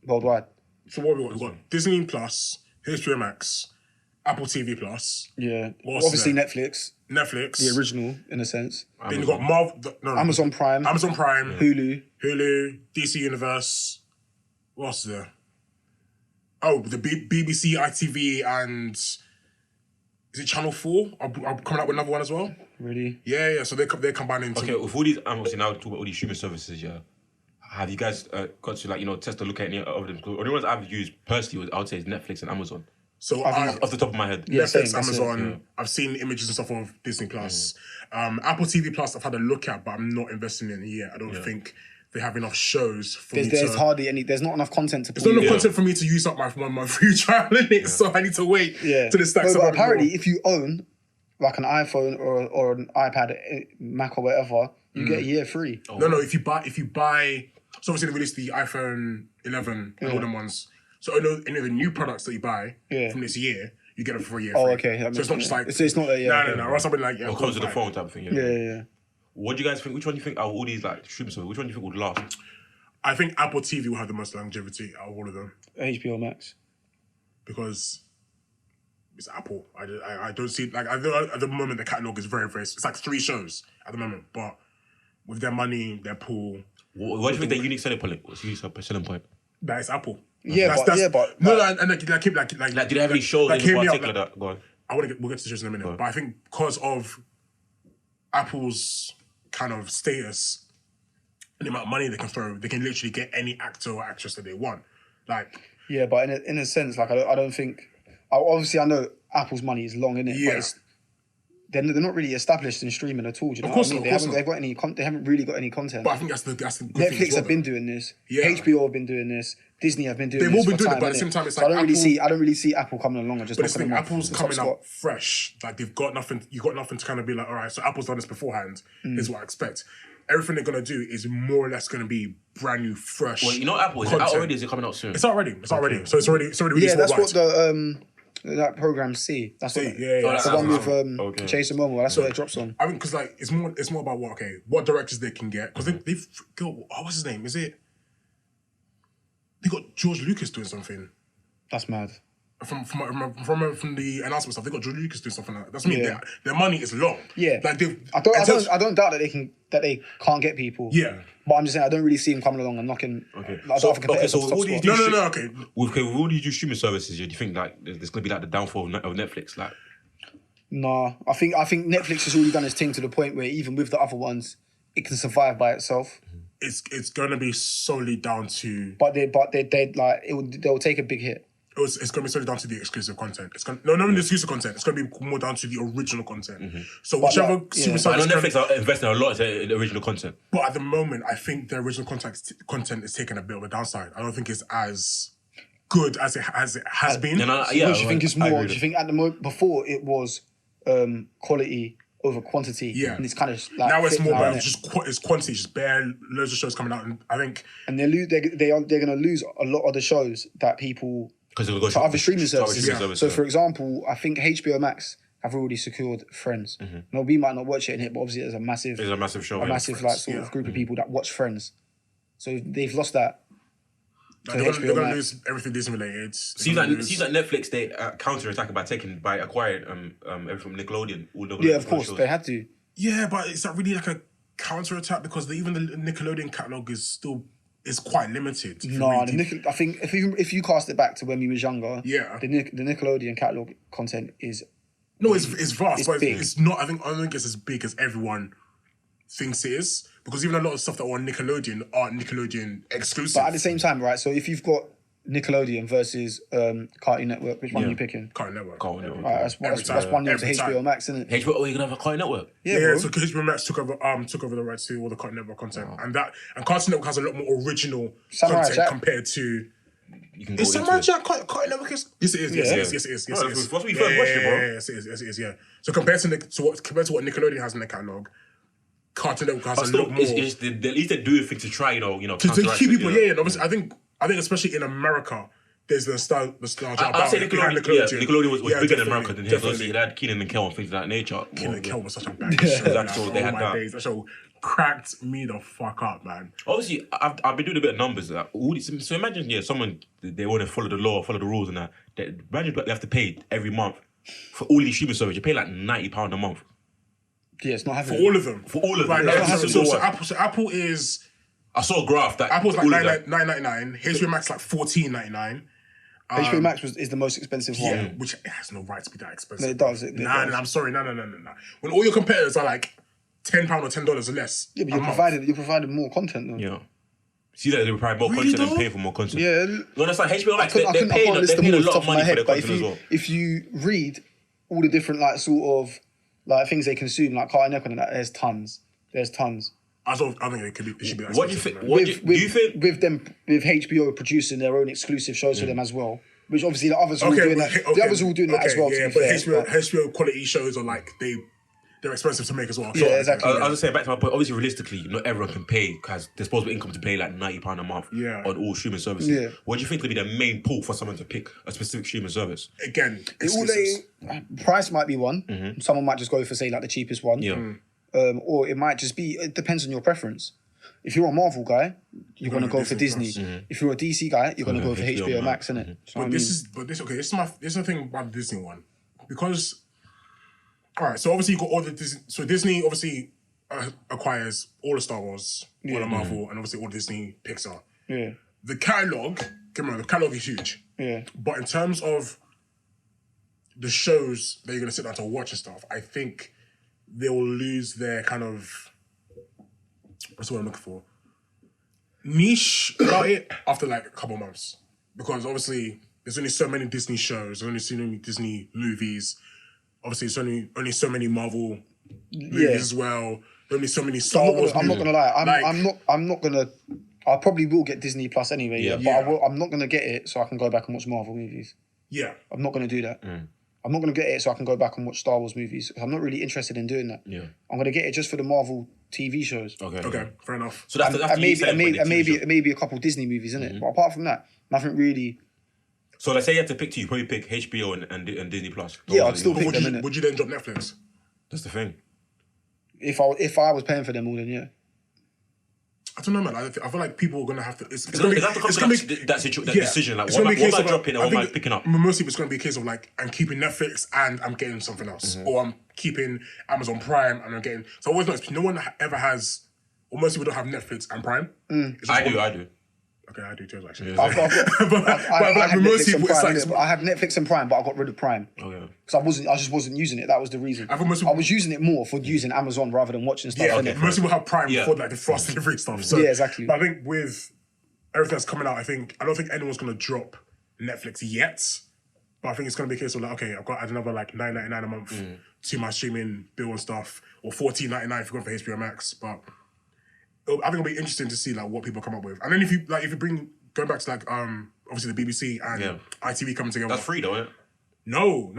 worldwide. So what we got? We've got Disney Plus, HBO Max, Apple TV Plus, Yeah, What's obviously that? Netflix, Netflix. the original in a sense. Then you got Amazon Prime, Hulu, Hulu. DC Universe. What else is there? Oh, the BBC, ITV, and is it Channel 4? Are coming out with another one as well? Really? Yeah. So they're combining. Okay, with all these, obviously now talk about all these streaming services. Yeah, have you guys got to test or look at any of them? The only ones I've used personally, I would say, is Netflix and Amazon. So Off the top of my head. Yeah, Netflix, same, that's it, Amazon. I've seen images and stuff of Disney Plus. Apple TV Plus, I've had a look at, but I'm not investing in it yet. I don't think they have enough shows for me There's to. hardly any. There's not enough content to. There's not enough content for me to use up my 1 month free trial in it, so I need to wait till it stacks No, up. but apparently, if you own like an iPhone or an iPad, Mac or whatever, you get a year free. No. If you buy, so obviously they released the iPhone 11 and all them ones. So any of the new products that you buy from this year, you get them for a year. Oh, free. okay. So it's not just like it's not that. Yeah. no, or something like Or comes with the phone type of thing. Yeah. What do you guys think? Which one do you think out of all these like streaming services? Which one do you think would last? I think Apple TV will have the most longevity out of all of them HBO Max. because it's Apple. I don't see like at the moment the catalog is very it's like 3 shows at the moment, but with their money, their pool, What do you think their unique selling point? What's the unique selling point? that is Apple. Yeah, but no, and like keep like Like, do they have any shows in hear me out, particular that go on? we'll get to the shows in a minute, but I think because of Apple's kind of status and the amount of money they can throw, they can literally get any actor or actress that they want. Like, yeah, but in a sense, like I don't think. Obviously, I know Apple's money is long in it, but they're not really established in streaming at all. Do you know what I mean? They haven't really got any content. but I think that's the good thing Netflix as well, have been doing this. Yeah. HBO have been doing this. Disney have been doing this. They've all been for doing it, time, but at the innit? same time, it's So like I don't really see Apple coming along and just. But it's knocking the them Apple's off the coming top out spot. fresh. Like they've got nothing. You've got nothing to kind of be like, all right. So Apple's done this beforehand. Is what I expect. Everything they're gonna do is more or less gonna be brand new, fresh. Well, you know, Apple is it out already? Is it coming out soon? It's already. So it's already released. Yeah, that's what worldwide. that program C. That's what. Yeah. that's The one with okay. Jason Momoa. That's what it drops on. I mean, because like it's more about what directors they can get. Because they've got what's his name? Is it? They got George Lucas doing something. That's mad. From the announcement stuff, they got George Lucas doing something like that. That's what I mean. Yeah. Their money is long. Yeah, like I don't doubt that they can't get people. Yeah. But I'm just saying I don't really see him coming along and knocking. Okay. Like, So other competitors so off the what do you top do? spot. No. Okay. With all these streaming services, do you think like there's going to be like the downfall of Netflix? Like, No, I think Netflix has already done its thing to the point where even with the other ones, it can survive by itself. It's gonna be solely down to. But they like they'll take a big hit. It's going to be solely down to the exclusive content. Not the exclusive content. It's going to be more down to the original content. So whichever super I know service. Netflix are investing a lot in the original content. But at the moment, I think the original content is taking a bit of a downside. I don't think it's as good as it has been. Yeah, Do you think it's more? Do you think at the moment before it was quality over quantity. Yeah. And it's kind of like Now it's more about innit? it's quantity, just bare loads of shows coming out, and I think And they're going to lose a lot of the shows that people Because it'll go to other streaming services. Yeah. So, for example, I think HBO Max have already secured Friends. No, we might not watch it in here, but obviously there's a massive, It's a massive show. a yeah. massive like sort of group of people that watch Friends. So they've lost that. like, they're going to lose everything Disney related. Seems like Netflix they counter-attack by acquiring everything from Nickelodeon. Yeah, of course they had to. Yeah, but it's not really like a counter attack because even the Nickelodeon catalog is quite limited. No, I think if you cast it back to when we was younger, Yeah. the Nickelodeon catalog content is it's vast, it's but big. it's not. I don't think it's as big as everyone thinks it is, because even a lot of stuff that were on Nickelodeon aren't Nickelodeon exclusive. But at the same time, right? So if you've got Nickelodeon versus Cartoon Network, which one are you picking? Cartoon Network. Right, that's one name to Every HBO time. Max, isn't it? HBO, you're gonna have a Cartoon Network. Yeah, Yeah, bro. so HBO Max took over the rights to all the Cartoon Network content, and Cartoon Network has a lot more original Samurai content Jack. compared to. You can go Is into Samurai it. Jack Cartoon Network? Yes, it is. Yes, it is. Oh, that's what we first watched it, bro. Yes, it is. Yeah. So compared to what Nickelodeon has in the catalog, Cartoon Network has But a still, lot more. it's at least they're doing things to try, you know, to counteract keep it, people, you know. yeah. And obviously, I think especially in America, there's the nostalgia I'd about say it behind Nickelodeon was Yeah, bigger than definitely, America than here. definitely. Obviously, they had Keenan and Kel and things of that nature. Keenan and Kel was such a bad Yeah. show. That's all they had my that. days. That show cracked me the fuck up, man. Obviously, I've been doing a bit of numbers. Like, so imagine, someone, they want to follow the law, follow the rules and that. Imagine what they have to pay every month for all these streaming services. You pay like £90 a month. Yeah, it's not For happening. all of them. For all of Right, them. now, Every so, single so one. Apple is I saw a graph that Apple's like all of them- $9.99. HBO Max like $14.99. HBO Max is the most expensive one. Yeah, which it has no right to be that expensive. No, it does. It Nah, does. I'm sorry. No. When all your competitors are like £10 or $10 or less. Yeah, but a month. you're providing more content though. Yeah. See that they provide more Really, content and though? pay for more content. Yeah. You understand? HBO Max, I they're can't paying list them a all off the lot top of of my money for head, their but content as well. if you read all the different like sort of like things they consume, like Cartoon Network and that, there's tons. I think it should be that What do you expensive, think? man. What do you think? with HBO producing their own exclusive shows for them as well, which obviously the others are all Okay, doing but that. The others are all doing that as well. Yeah, to be but fair, HBO quality shows are like they're expensive to make as well. Yeah, exactly. I was just saying, back to my point, obviously, realistically, not everyone can pay, has disposable income to pay like £90 a month Yeah. on all streaming services. Yeah. What do you think would be the main pull for someone to pick a specific streaming service? Again, all exclusives. price might be one. Someone might just go for say like the cheapest one. Yeah. Or it might just be. It depends on your preference. If you're a Marvel guy, you're gonna go for Disney. If you're a DC guy, you're gonna go for HBO Max, innit? But this is the thing about the Disney one, because all right, so obviously you got all the Disney. So Disney obviously acquires all the Star Wars, all the Marvel, and obviously all Disney Pixar. Yeah, The catalog, the catalog is huge. yeah. But in terms of the shows that you're gonna sit down to watch and stuff, I think they will lose their kind of, what's the word I'm looking for? Niche about it after like a couple months. Because obviously there's only so many Disney shows, there's only so many Disney movies. Obviously there's only so many Marvel movies as well. There's only so many Star Wars I'm not movies. gonna lie. Like- I'm not gonna. I probably will get Disney Plus anyway. Yeah, but Yeah. I'm not gonna get it so I can go back and watch Marvel movies. Yeah. I'm not gonna do that. I'm not gonna get it so I can go back and watch Star Wars movies. I'm not really interested in doing that. Yeah. I'm gonna get it just for the Marvel TV shows. Okay, fair enough. So that's And the maybe selling point, the TV show. maybe a couple Disney movies, innit? But apart from that, nothing really. So let's say you had to pick two, you probably pick HBO and Disney Plus. Yeah, I'd still Those are pick the- them, innit? Would you then drop Netflix? That's the thing. If I was paying for them all, then yeah. I don't know, man. I feel like people are gonna have to. It's It's gonna gonna be. have to come It's to gonna that, be. that Yeah, decision. Like, it's what gonna am be a case I of, dropping and I what am I think picking up? Mostly, it's gonna be a case of like I'm keeping Netflix and I'm getting something else, or I'm keeping Amazon Prime and I'm getting. So I always notice no one ever has. Or most people don't have Netflix and Prime. It's just I one- do. Okay, I do too, actually. Yeah. I had most Netflix people, and it's Prime, like. innit? But I had Netflix and Prime, but I got rid of Prime Okay. because I just wasn't using it. That was the reason. I think most I people- was using it more for using Amazon rather than watching stuff. Yeah, innit? most people have Prime Yeah. for like the fast delivery stuff. So, Yeah, exactly. But I think with everything that's coming out, I don't think anyone's gonna drop Netflix yet. But I think it's gonna be a case of like, okay, I've got to add another like $9.99 a month to my streaming bill and stuff, or $14.99 if you're going for HBO Max. But I think it'll be interesting to see like what people come up with. And then if you bring going back to like obviously the BBC and Yeah. ITV coming together. That's free though, isn't it? No.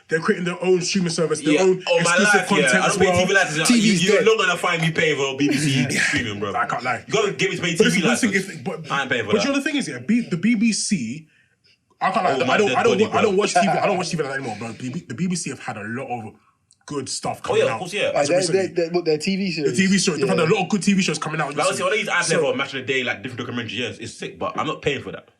They're creating their own streaming service, their Yeah, own oh my exclusive life, content yeah. I as don't pay well. TV license. TV's You're dead. not gonna find me paying for BBC streaming, bro. I can't lie. You gotta give me to pay But TV this thing license. is, but I ain't paying for but that. you know the thing is, yeah, the BBC. I can't lie. Oh, my dead body, I don't bro. watch TV. I don't watch TV like that anymore. But the BBC have had a lot of good stuff coming out. Of course, yeah. As of recently. Their TV series. The TV shows. They've had a lot of good TV shows coming out. Like, obviously, when I use iPlayer So- for Match of the Day, like different documentaries, yes, it's sick, but I'm not paying for that.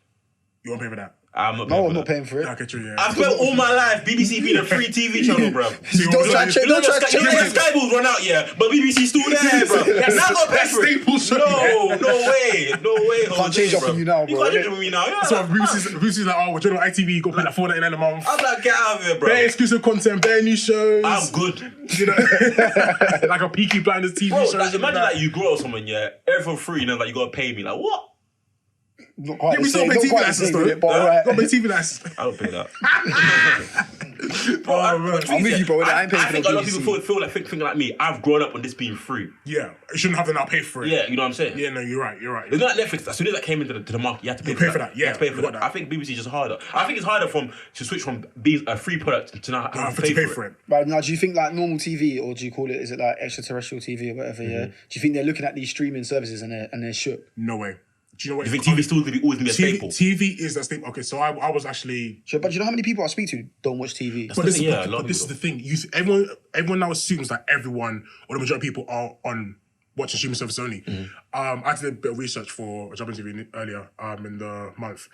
You won't pay for that. I'm not paying No, for I'm not that. paying for it. Okay, true. Yeah. I've spent all my life BBC being a free TV channel, bro. Don't try to check. Don't try to You know check. the Sky Balls run out, yeah, but BBC's still there, bro. Now I gotta pay for it. Staple show, No way. Can't change up for you now, You bro. can't change up for me now. Yeah, So like, BBC's like, oh, we're doing on ITV. You got to pay like $4.99 a month. I was like, get out of here, bro. Bare exclusive content, bare new shows. I'm good. You know, like a Peaky Blinders TV Bro, show. like, imagine like you grow up someone, yeah, everything for free, and then like you gotta pay me. Like, what? Not quite Yeah, the we still same. pay Not TV quite the license same though. with it, but alright. Got to pay TV license. I don't pay that. Oh, man. I'm with you, bro. I ain't paying I for think no a lot of BBC. people feel like thinking like me. I've grown up on this being free. Yeah, you shouldn't have to now pay for it. Yeah, you know what I'm saying? Yeah, no, you're right. It's not like Netflix. As soon as that came into the market, you had to pay, pay for that, You had to pay for you that. got that. I think BBC is just harder. I think it's harder to switch from being a free product to now having to to pay for it. Right now, do you think like normal TV, or do you call it? Is it like extraterrestrial TV or whatever? Yeah. Do you think they're looking at these streaming services and they're shook? No way. Do you know what? You think TV still always gonna be a staple? TV is a staple. Okay, so I was actually. Sure, but do you know how many people I speak to don't watch TV? But this, yeah, a lot but of this is people the thing. Everyone now assumes that everyone or the majority of people are on watching streaming service only. I did a bit of research for a job interview earlier in the month.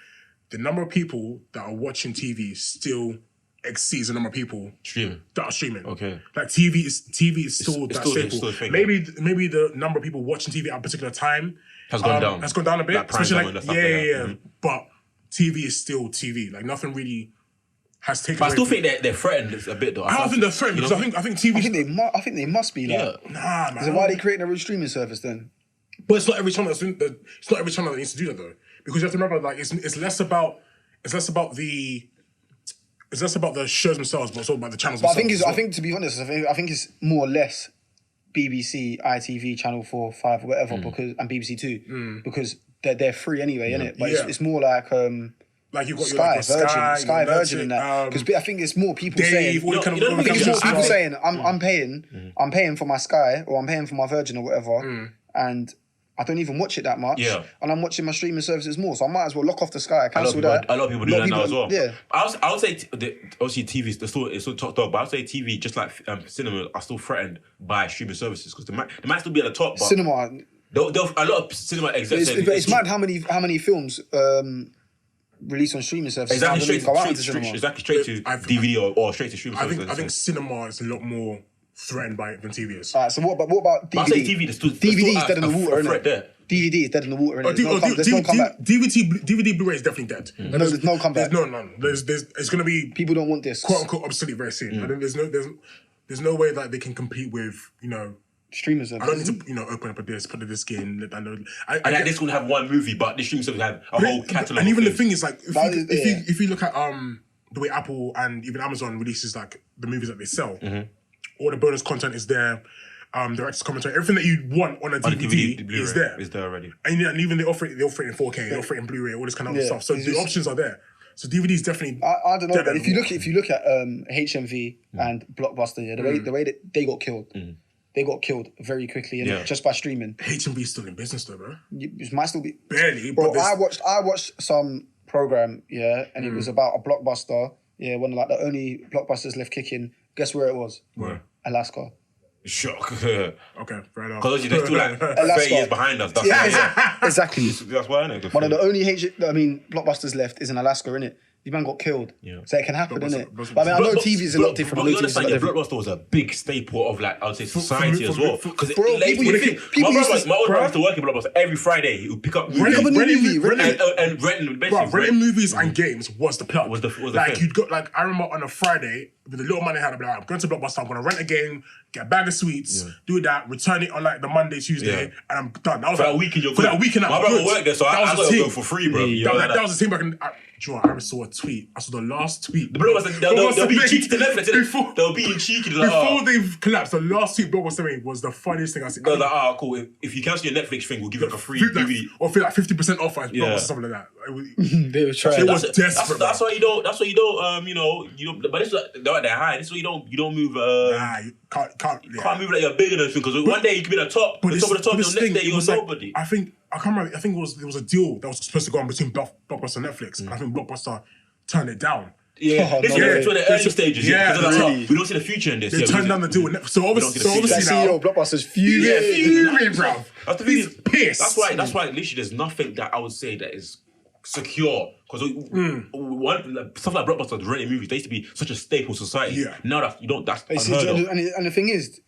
The number of people that are watching TV still exceeds the number of people Streaming. that are streaming. Okay. Like TV is still it's that still- staple. it's still a thing, maybe the number of people watching TV at a particular time Has gone down. Has gone down a bit. Like prime Especially time like and stuff like that. yeah. But TV is still TV. Like nothing really has taken. But I away still from- think they're threatened a bit though. I don't think they're threatened because I think TV. I think they must be like. Yeah. Nah, man. So why are they creating a real streaming service then? But it's not every channel. It's not every channel that needs to do that though, because you have to remember, like it's less about the shows themselves, but also about the channels. But I themselves think as well. to be honest, I think it's more or less BBC, ITV, Channel 4, 5, or whatever, because and BBC 2, because they're free anyway, innit? But Yeah. it's more like like you've got Sky, your Sky, your Virgin, and that. Because I think it's more people Dave, saying. all the kind you know, of I I think it's more I people think- saying I'm paying for my Sky or I'm paying for my Virgin or whatever, and I don't even watch it that much. Yeah. And I'm watching my streaming services more, so I might as well lock off the Sky, A lot, cancel that. a lot of people do that now as well. Yeah. I would say obviously TV is still top dog, but I would say TV just like cinema are still threatened by streaming services because they might still be at the top. But Cinema. a lot of cinema execs. It's mad how many films released on streaming services. Exactly now don't straight even go out to into cinema. straight to DVD or straight to streaming I services. think cinema is a lot more threatened by it than TV is. Alright, so what about DVD? But I say TV, there's still DVD is dead in the water, threat innit? there. DVD is dead in the water, innit? There's no comeback. DVD Blu-ray is definitely dead. There's no comeback. There's it's gonna be People don't want this. quote unquote obsolete very soon. I think there's no way that they can compete with Streamers. I don't need to open up a disc, put a disc in. And like this will have one movie, but the streaming service will have a whole catalogue. And even the of thing things. is like if you look at the way Apple and even Amazon releases like the movies that they sell, all the bonus content is there. Director's commentary, everything that you want on a DVD the Blu-ray is there. Is there already. And even they offer it in 4K, they offer it in Blu-ray, all this kind of Yeah, stuff. So it's the just- options are there. So DVD is definitely. I don't know, dead but in if the you water. look at HMV and Blockbuster, yeah, the way that they got killed, they got killed very quickly, innit? Yeah. Just by streaming. HMV is still in business though, bro. It might still be Barely, Bro, but there's- I watched some program, yeah, and it was about a blockbuster, yeah, one of like the only blockbusters left kicking. Guess where it was? Where? Alaska. Shock. Because Okay, fair enough. obviously they're still like 30 Alaska. years behind us. That's Yeah, why. exactly. That's why I know. One of the only blockbusters left is in Alaska, innit? The man got killed. Yeah. So it can happen, Blockbuster- innit? Blockbuster- But I mean, I know TV is a lot different. I But know you TV is a lot understand, yeah, different. Blockbuster was a big staple of like I would say society as well. Because bro, people used to- my old bro. brother used to work in Blockbuster every Friday. He would pick up Pick up a new movie, and renting Bro, basically renting movies and games was the plug. Was the like thing. you'd go like I remember on a Friday with the little money I had, I'd be like, I'm going to Blockbuster, I'm gonna rent a game, get a bag of sweets, do that, return it on like the Monday, Tuesday, Yeah. and I'm done. That was For like, that weekend, you're for good. that weekend. My I'm brother good. worked there, so That I was got the to thing. go for free, bro. That was the thing back in. Do you know what? I saw a tweet. I saw the last tweet. The Blockbuster, they'll be cheeky to Netflix. Before, they'll be cheeky. Before they've collapsed, the last tweet Blockbuster made was the funniest thing I've seen. They're like, cool. If you cancel your Netflix thing, we'll give you like a free DVD. Or feel like 50% off or something like that. They were trying. It was desperate. That's why you don't. That's why you don't. You don't. But this is they're high. This is why you don't move. Nah, you can't move like you're bigger than because one day you could be at the top, but top of the top. The next day you're nobody. I can't remember. I think there was a deal that was supposed to go on between Blockbuster and Netflix, and I think Blockbuster turned it down. Yeah, this is one of the early stages. Yeah, really. We don't see the future in this. They turned down the deal with Netflix. So obviously now, Blockbuster's fuming, bro. That's the thing. He's pissed. That's why literally there's nothing that I would say that is secure because stuff like Blockbuster, renting movies, they used to be such a staple society. Yeah. Now that you don't, that's unheard of. And the thing is,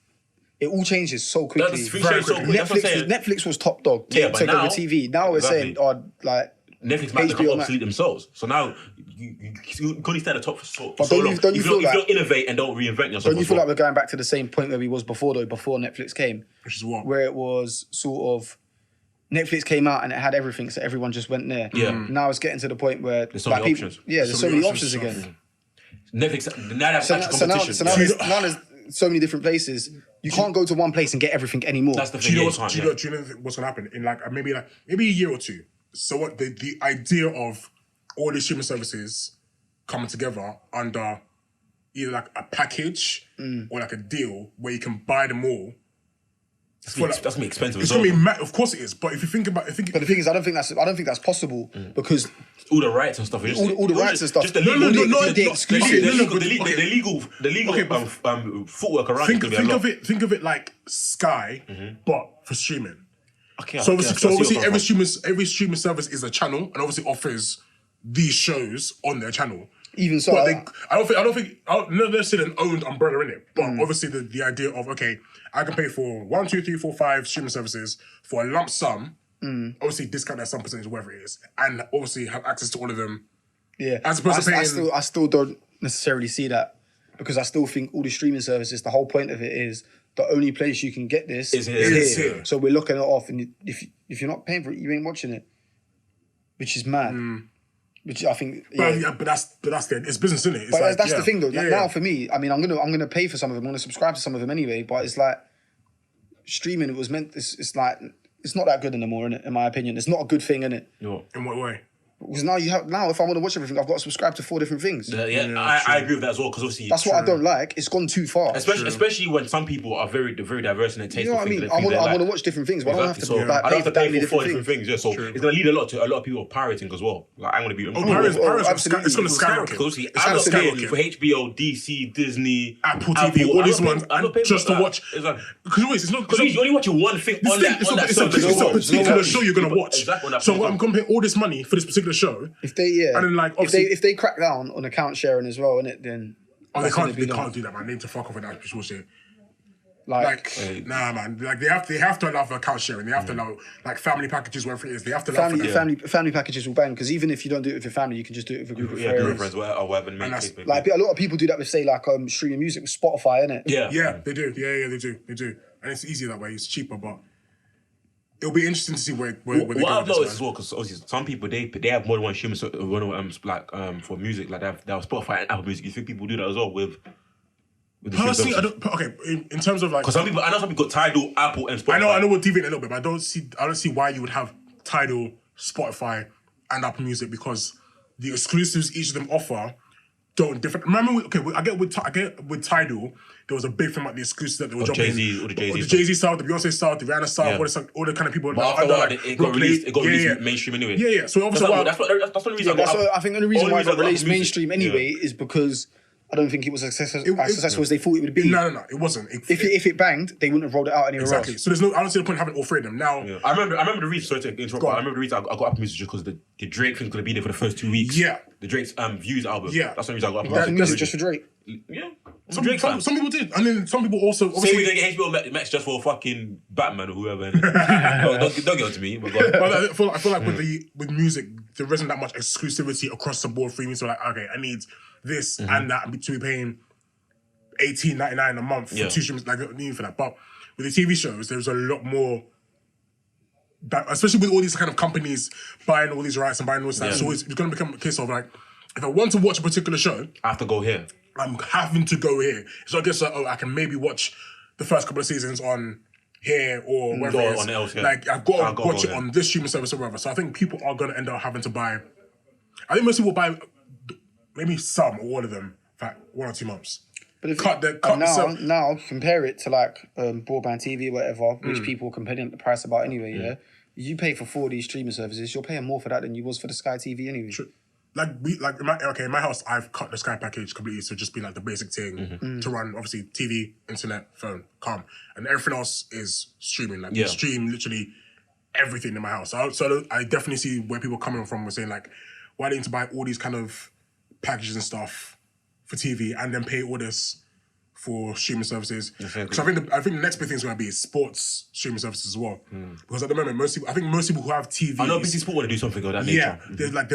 it all changes so quickly. Netflix was top dog. Take over TV. Now we're saying, like Netflix might become obsolete themselves. So now you can only stay at the top for so long. If you don't innovate and don't reinvent yourself. Don't you feel like we're going back to the same point where we was before Netflix came? Which is what? Where it was sort of Netflix came out and it had everything, so everyone just went there. Yeah. Now it's getting to the point where there's so many options. Yeah, there's so many options again. Netflix now that's competition. So now there's so many different places. You can't go to one place and get everything anymore. That's the thing. Do you know what's gonna happen in maybe a year or two? So what the idea of all the streaming services coming together under either like a package or like a deal where you can buy them all. That's gonna be expensive. It's gonna be of course it is. But if you think about, but the thing is, I don't think that's possible because all the rights and stuff. All the rights and stuff. Just the legal footwork around. Think of it like Sky, but for streaming. Okay, so obviously every streaming service is a channel and obviously offers these shows on their channel. Even so, but I don't think there's still an owned umbrella in it. But obviously the idea of I can pay for 1, 2, 3, 4, 5 streaming services for a lump sum. Obviously discount that some percentage, whatever it is, and obviously have access to all of them. Yeah, as opposed to paying. I still don't necessarily see that because I still think all the streaming services. The whole point of it is the only place you can get this is here. So we're looking it off, and if you're not paying for it, you ain't watching it, which is mad. Which I think, but that's it's business, isn't it? But that's the thing, though. Now for me, I mean, I'm gonna pay for some of them. I'm gonna subscribe to some of them anyway. But it's like streaming. It was meant. It's like it's not that good anymore, innit? In my opinion, it's not a good thing, innit? No. In what way? Because now if I want to watch everything, I've got to subscribe to 4 different things. I agree with that as well because obviously that's what I don't like. It's gone too far, especially when some people are very diverse in their taste. You know what I mean? I want to watch different things, but I don't have to. I don't have to pay for 4 different things. Yeah, so it's gonna lead a lot of people pirating as well. Like I'm gonna be. Absolutely, it's gonna skyrocket. Because I'm not paying for HBO, DC, Disney, Apple TV, all these ones, just to watch. Because it's not because you're only watching one thing on that. It's a particular show you're gonna watch. So I'm gonna pay all this money for this particular show. And then if they crack down on account sharing as well, innit, then they can't do that, man. They need to fuck off with that bullshit. Nah, man. Like they have to allow for account sharing. They have to allow family packages, whatever it is. They have to allow family packages will bang because even if you don't do it with your family, you can just do it with a group of friends. Group of friends or whatever. Like a lot of people do that with streaming music with Spotify, innit? Yeah, they do. Yeah, they do. And it's easier that way. It's cheaper, but. It'll be interesting to see where they go. What I've noticed as well, because obviously some people they have more than one streaming for music, like they have Spotify and Apple Music. You think people do that as well with personally, I don't. Okay, in terms of because I know some people got Tidal, Apple, and Spotify. I know we'll deviate a little bit, but I don't see why you would have Tidal, Spotify, and Apple Music because the exclusives each of them offer don't differ. Remember, I get with Tidal. There was a big thing about the exclusives that they were dropping. The Jay-Z style, the Beyonce style, the Rihanna style, all the kind of people. But after that, it got released mainstream anyway. Yeah. So obviously, that's the only reason. I think the only reason why it got released mainstream anyway is because I don't think it was as successful as they thought it would be. No, it wasn't. If it banged, they wouldn't have rolled it out anywhere else. Exactly. So I don't see the point of having all 3 of them now. I remember the reason. Sorry to interrupt. But I remember the reason I got Apple Music because the Drake thing's gonna be there for the first 2 weeks. Yeah. The Drake's Views album. Yeah. That's the reason I got Apple Music. Music just for Drake. Yeah. Some people did, and then some people also. Say we're gonna get HBO Max just for fucking Batman or whoever. don't get on to me. But I feel like with music, there isn't that much exclusivity across the board for me. So okay, I need this and that to be paying $18.99 a month for 2 streams. Like, I need for that. But with the TV shows, there's a lot more that, especially with all these kind of companies buying all these rights and buying all this stuff. So it's going to become a case of like, if I want to watch a particular show, I have to go here. I'm having to go here. So I guess I can maybe watch the first couple of seasons on here or wherever it is. On else, yeah. Like I've got to watch it on this streaming service or whatever. So I think people are going to end up having to buy. I think most people buy maybe some or all of them for 1 or 2 months. But if now compare it to like broadband TV, whatever, which people are complaining the price about anyway. Yeah, you pay for 4 of these streaming services. You're paying more for that than you was for the Sky TV anyway. True. In my house, I've cut the Sky package completely to just be like the basic thing to run, obviously, TV, internet, phone, calm. And everything else is streaming. Like, we stream literally everything in my house. So I definitely see where people are coming from with saying, like, why do you need to buy all these kind of packages and stuff for TV and then pay all this for streaming services? Because I think the next big thing is going to be sports streaming services as well. Because at the moment, most people who have TV... I know BT Sport want to do something of that nature. Yeah, there's like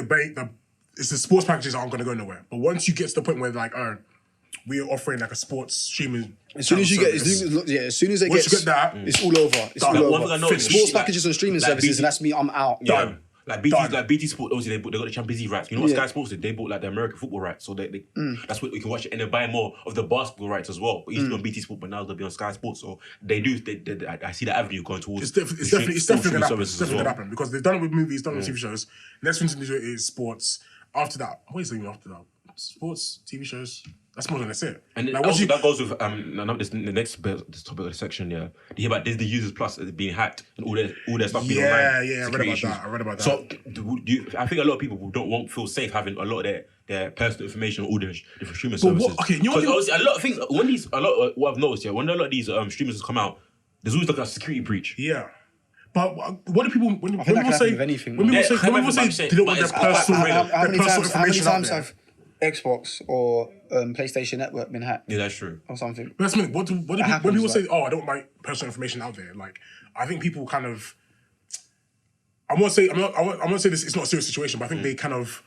it's the sports packages aren't going to go nowhere. But once you get to the point where like, we are offering like a sports streaming. As soon as they get that, it's all over. It's all over. One thing I know is sports packages on streaming services, and that's me. I'm out. Done. Like BT Sport, obviously they got the Champions League rights. You know what Sky Sports did? They bought like the American football rights, so they that's what you can watch it, and they buy more of the basketball rights as well. It used to be on BT Sport, but now they'll be on Sky Sports. So they do. I see the avenue going towards. It's definitely gonna happen because they've done it with movies, done it with TV shows. Next thing to do is sports. After that, what is it after that? Sports, TV shows. That's more than that's it. And like, also, that goes with the next this topic of the section. Yeah, you hear about Disney Users Plus being hacked and all their stuff being online. Yeah, I read about that. So I think a lot of people won't feel safe having a lot of their personal information on all the different streaming services. Because obviously a lot of things what I've noticed, when a lot of these streamers come out, there's always like a security breach. Yeah. But what do people when people say? When people say they don't want their personal information how many times have Xbox or PlayStation Network been hacked? Yeah, that's true. Or something. But that's me. When people say, "Oh, I don't want my personal information out there," like I think people kind of. I'm not say this. It's not a serious situation, but I think they kind of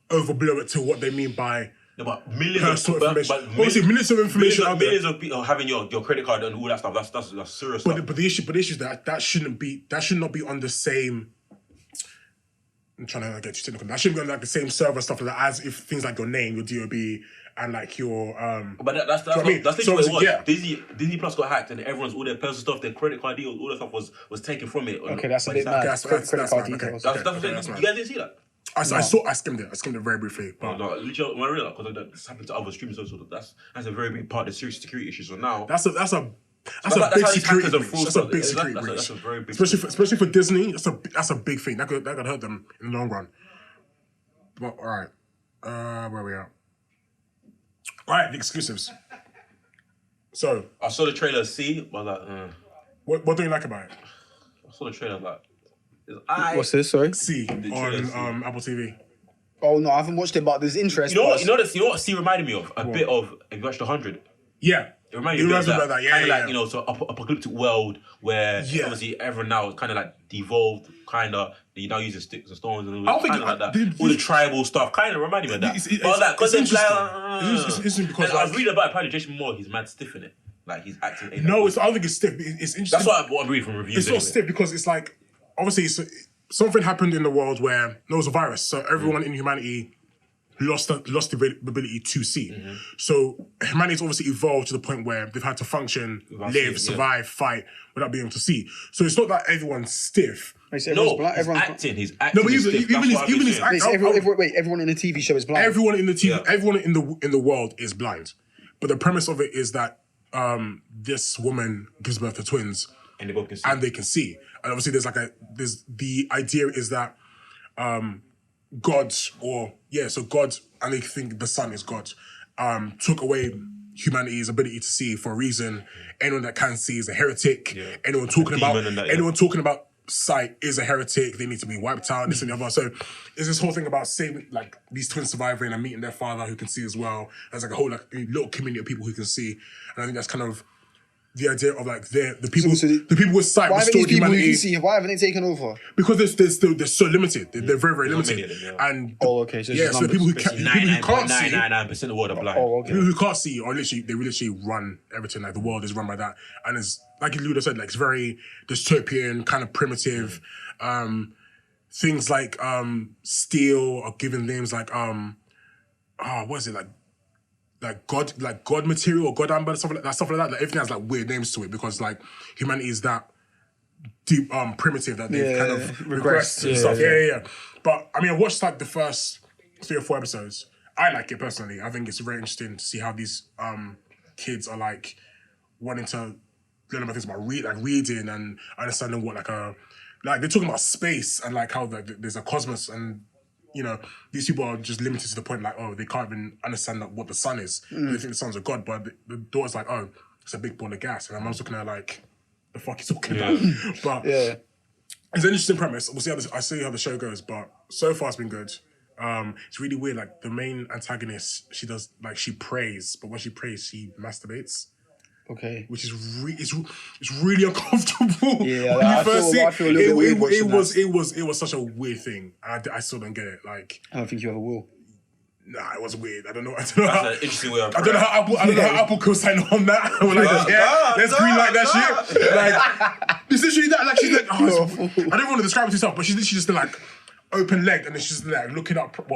overblow it to what they mean by. No, but millions personal information. Obviously, millions of information out there. Millions of people having your credit card and all that stuff. That's serious stuff. But the issue is that should not be on the same. I'm trying to get you technical. That shouldn't be on like the same server stuff like that as if things like your name, your DOB, and like your. But that's literally what it was. Yeah. Disney Plus got hacked, and everyone's all their personal stuff, their credit card deals, all that stuff was taken from it. Okay, that's a bit mad. Credit card details. That's what you guys didn't see that. I skimmed it very briefly. But literally, when I realized, because this happened to other streamers also, that's a very big part of the serious security issue. So now that's a big security breach. That's a big security breach. That's a very big, especially for Disney. That's a big thing. That could hurt them in the long run. But all right, where are we at? All right, the exclusives. So I saw the trailer. See, but like, what do you like about it? I saw the trailer like. What's this? Sorry. See on Apple TV. Oh no, I haven't watched it, but there's interest. You know what C reminded me of? A bit of. Have you watched 100? Yeah. It reminded me of that. Yeah, kind of like, so apocalyptic world where obviously everyone now is kind of like devolved, kind of. They now using sticks and stones and all kind of like that. All the tribal stuff kind of reminded me of that. But like, because it's interesting because I was reading about apparently Jason Moore, he's mad stiff in it. Like he's acting. I don't think it's stiff. It's interesting. That's what I'm reading from reviews. It's not stiff because it's like obviously something happened in the world where there was a virus, so everyone in humanity lost the ability to see. So humanity's obviously evolved to the point where they've had to function, live, survive, fight without being able to see. So it's not that everyone's stiff. He's acting. He's acting. No, but even his acting. Everyone in the TV show is blind. Everyone in the world is blind. But the premise of it is that this woman gives birth to twins. And they both can see. And they can see. And obviously the idea is that God, and they think the son is God, took away humanity's ability to see for a reason. Anyone that can see is a heretic. Yeah. Anyone talking about sight is a heretic. They need to be wiped out, this and the other. So it's this whole thing about saving like these twins surviving and meeting their father who can see as well. There's like a whole like little community of people who can see. And I think that's kind of the idea of like the people So the people with sight Why haven't restored these people you humanity can see? Why haven't they taken over? because they're so limited. They're very very Not limited. many of them, yeah. And Okay, so it's yeah, just so the people who numbers. can't see. 99.999% of the world are blind. Oh, okay. People who can't see are literally run everything. Like the world is run by that, and it's like Luda said, like it's very dystopian, kind of primitive. Things like steel are given names like what is it like God material or God amber, stuff like that. Like everything has like weird names to it because like humanity is that deep primitive that they've kind of regressed and stuff. Yeah. But I mean, I watched like the first 3 or 4 episodes. I like it personally. I think it's very interesting to see how these kids are like wanting to learn about things about reading and understanding what like they're talking about space and like how there's a cosmos and you know these people are just limited to the point like they can't even understand like, what the sun is. They think the sun's a god, but the daughter's like it's a big ball of gas, and my mom's looking at her like the fuck you talking about. But it's an interesting premise. We'll see I see how the show goes, but so far it's been good. It's really weird. Like the main antagonist, she does like she prays, but when she prays, she masturbates. Okay. Which is it's really uncomfortable. Yeah, when I you first see feel a little bit weird watching it was such a weird thing. I still don't get it. Like I don't think you ever will. Nah, it was weird. I don't know. That's an interesting way of I don't know how Apple co-signed on that. We're like, let's greenlight that shit. Like, it's literally that. Like, she's like, I don't want to describe it to herself, but she's literally just like open legged and then she's like looking up and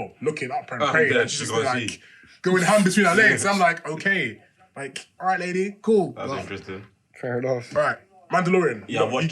praying. And she's just like going hand between her legs. And I'm like, okay. Like, all right, lady, cool. That's interesting. Fair enough. All right, Mandalorian. Yeah, I watched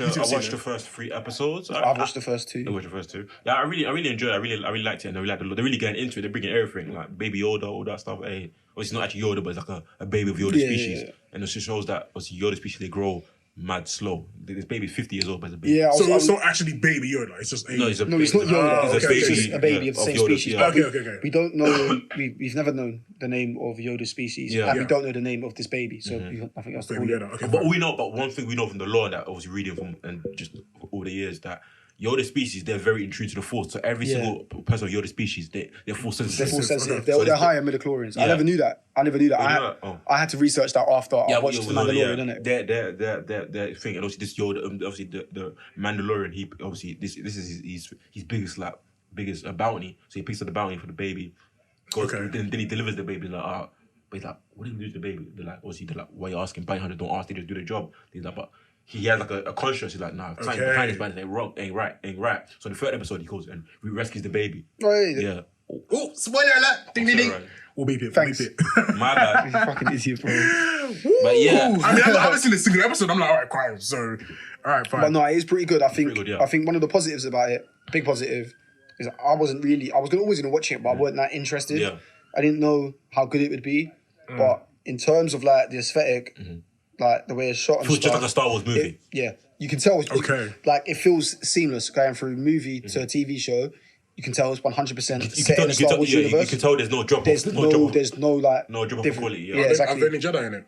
the first 3 episodes. I've watched the first 2. I watched the first 2. Yeah, I really enjoyed it. I really liked it, and I really liked it. They're really getting into it. They're bringing everything, like Baby Yoda, all that stuff. Well, it's not actually Yoda, but it's like a baby of Yoda species. Yeah. And it just shows that obviously Yoda species, they grow mad slow. This baby's 50 years old, but it's a baby. Yeah, so it's not actually Baby Yoda. It's just it's not Yoda. It's just a baby of the same Yoda, species. Yeah. Okay. We don't know. We've never known the name of Yoda's species, and we don't know the name of this baby. So I think that's the Baby Yoda. Okay, but one thing we know from the lore that obviously reading from and just all the years that Yoda species, they're very in tune to the Force. So every single person of Yoda species, they're Force sensitive. They're Force sensitive. Okay. They're higher midichlorians. I never knew that. I had to research that after I watched The Mandalorian, innit? Their thing, and obviously this Yoda, obviously the Mandalorian, he obviously this is his biggest bounty. So he picks up the bounty for the baby. Then he delivers the baby like, but he's like, what did he do to the baby? They're like, why are you asking? Bounty hunters don't ask, they just do their job. He's like, but he has like a conscience. He's like, nah, something behind his mind ain't wrong, ain't right. So the 3rd episode, he goes and rescues the baby. Yeah. Oh, spoiler alert! Ding ding ding. Right. We'll beep it. Thanks. My bad. You fucking idiot, bro. But yeah, I mean, I haven't seen a single episode. I'm like, all right, quiet. So, all right, fine. But no, it is pretty good. I think. Yeah. I think one of the positives about it, big positive, is I was always gonna watch it, but I wasn't that interested. Yeah. I didn't know how good it would be, but in terms of like the aesthetic, like the way it's shot and feels stuff, just like a Star Wars movie. You can tell. Okay. Like it feels seamless going through movie to a TV show. You can tell it's 100% set in the Star Wars universe. You can tell there's no drop off. There's no drop off quality. Yeah, exactly. Are there any Jedi in it?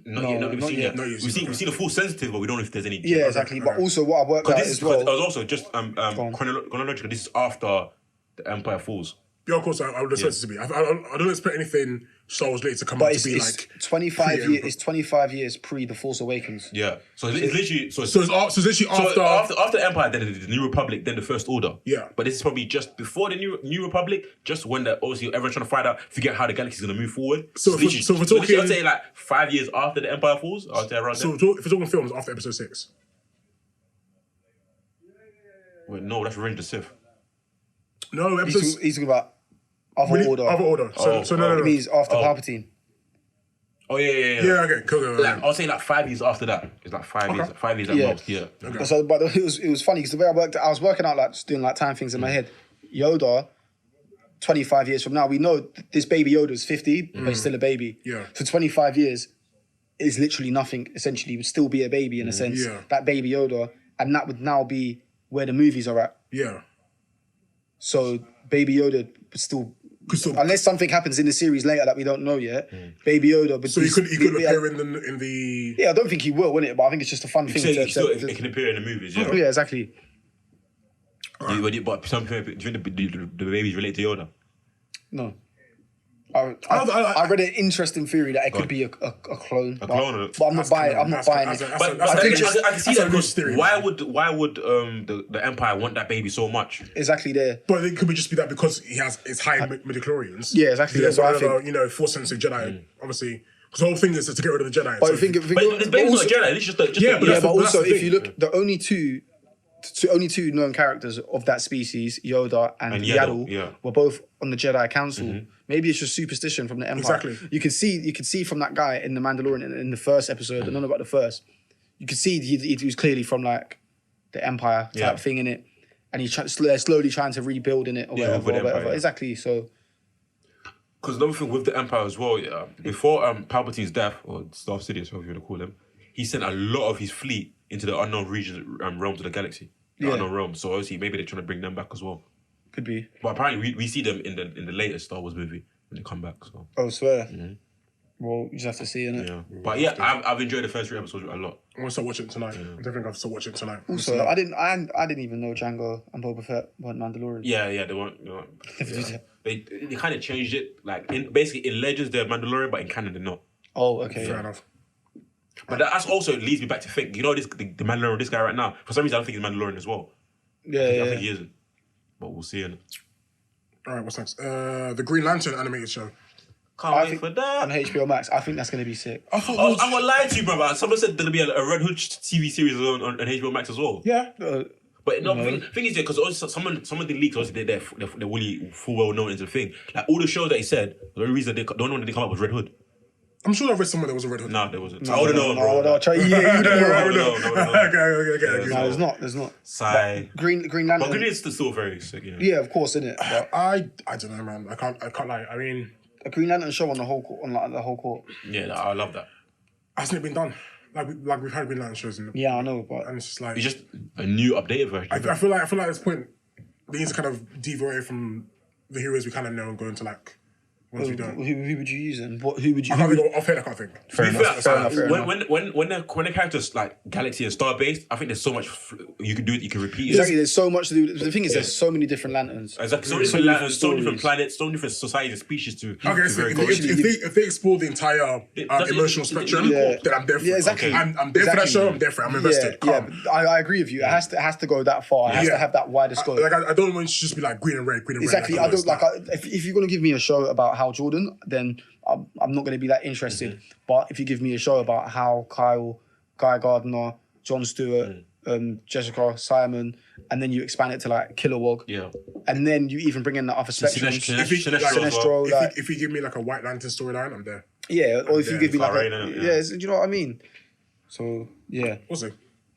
Not yet. We've seen the full sensitive, but we don't know if there's any. Yeah, exactly. But also what I worked out as well. I was also just chronological. This is after the Empire falls. Yeah, of course, I would expect it to be. I don't expect anything Star Wars related to come out to be it's like 25 years. It's 25 years pre The Force Awakens. Yeah, so it's literally So it's literally after Empire, then the New Republic, then the First Order. Yeah, but this is probably just before the New Republic, just when obviously everyone's trying to figure out how the galaxy is going to move forward. So if we're talking, I'd say like 5 years after the Empire falls. I'd say around. So if we're talking films after Episode 6. Wait, no, that's Revenge of the Sith. No, he's talking about Other Order. So no. It means after Palpatine. Oh yeah. Yeah, okay, cool. Like, I was saying like 5 years after that. It's like 5 years. 5 years at most. Yeah. Okay. So, but it was funny because the way I was working out like just doing like time things in my head. Yoda, 25 years from now, we know this baby Yoda is 50, but he's still a baby. Yeah. For 25 years, is literally nothing. Essentially, would still be a baby in a sense. Yeah. That baby Yoda, and that would now be where the movies are at. Yeah. So Baby Yoda would still. Unless something happens in the series later that we don't know yet, Baby Yoda. But so he could appear in the. Yeah, I don't think he will, wouldn't it? But I think it's just a fun thing. It can appear in the movies. Yeah, yeah, exactly. But some people, do you think the babies relate to Yoda? No. I read an interesting theory that it could be a clone. A clone. But I'm not buying it. But I can see that because why would the Empire want that baby so much? Exactly there. But it could just be that because it's high midichlorians. Yeah, exactly. There's That's what I think. you know, Force-sensitive Jedi, obviously. Because the whole thing is to get rid of the Jedi. But So It's basically not Jedi. It's just but also the if you look, the only two known characters of that species, Yoda and Yaddle, were both on the Jedi Council. Maybe it's just superstition from the Empire. Exactly. You can see from that guy in the Mandalorian in the first episode. I don't know about the first. You can see he was clearly from like the Empire type thing in it, and they're slowly trying to rebuild in it or whatever. Exactly. So. Because another thing with the Empire as well, before Palpatine's death, or Darth Sidious, however you want to call him, he sent a lot of his fleet into the unknown regions, realms of the galaxy. The unknown realms. So obviously maybe they're trying to bring them back as well. Could be. But apparently we see them in the latest Star Wars movie when they come back. So. Oh, swear. Well, you just have to see, innit? Yeah. But yeah, I've enjoyed the first 3 episodes a lot. I'm gonna start watching it tonight. I don't think I've started watching it tonight. Also, I didn't even know Django and Boba Fett weren't Mandalorian. Yeah, they weren't. They kind of changed it. Like basically in Legends they're Mandalorian, but in canon they're not. Oh, okay. Fair enough. But that also leads me back to think. You know, the Mandalorian, this guy right now. For some reason, I don't think he's Mandalorian as well. I think he isn't. But we'll see. All right, what's next? The Green Lantern animated show. Can't wait for that. On HBO Max, I think that's going to be sick. I'm gonna lie to you, brother. Someone said there'll be a Red Hood TV series on HBO Max as well. Yeah. But no, thing is, because some of the leaks, obviously, they're really full well known into the thing. Like all the shows that he said, the only reason the only one that they come up was Red Hood. I'm sure I read somewhere there was a Red Hood. No, there wasn't. I wouldn't know, bro. No, you didn't know. Okay. No, there's not. Sigh. Green Lantern. But Green Lantern's still very sick, you know. Yeah, of course, isn't it? But I don't know, man. I can't lie. I mean, a Green Lantern show on the whole court. Yeah, I love that. Hasn't it been done? Like we've had Green Lantern shows in the Yeah, I know, but and it's just like It's just a new updated version. I feel like at this point they need to kind of deviate away from the heroes we kind of know and go into like ones we don't. Who would you use then? Who would you? I can't think offhand. I can't think. Fair enough. When the characters like Galaxy and Star based, I think there's so much you can do it. You can repeat it. Exactly. There's so much to do. The thing is, there's so many different lanterns. Exactly. So many different lanterns, so many different planets, so many different societies and species to. Okay, so if they explore the entire emotional spectrum, then I'm there for it. Yeah, exactly. I'm there for that show. I'm there for it. I'm invested. Yeah, I agree with you. It has to go that far. It has to have that wider scope. I don't want it to just be like green and red. Exactly. I don't like. If you're gonna give me a show about Hal Jordan, then I'm not going to be that interested. But if you give me a show about how Kyle, Guy Gardner, Jon Stewart, Jessica Simon, and then you expand it to like Kilowog, and then you even bring in the other spectrums. Sinestro, if you give me like a White Lantern storyline, I'm there. Yeah, or if you give me like do you know what I mean? So yeah. We'll see.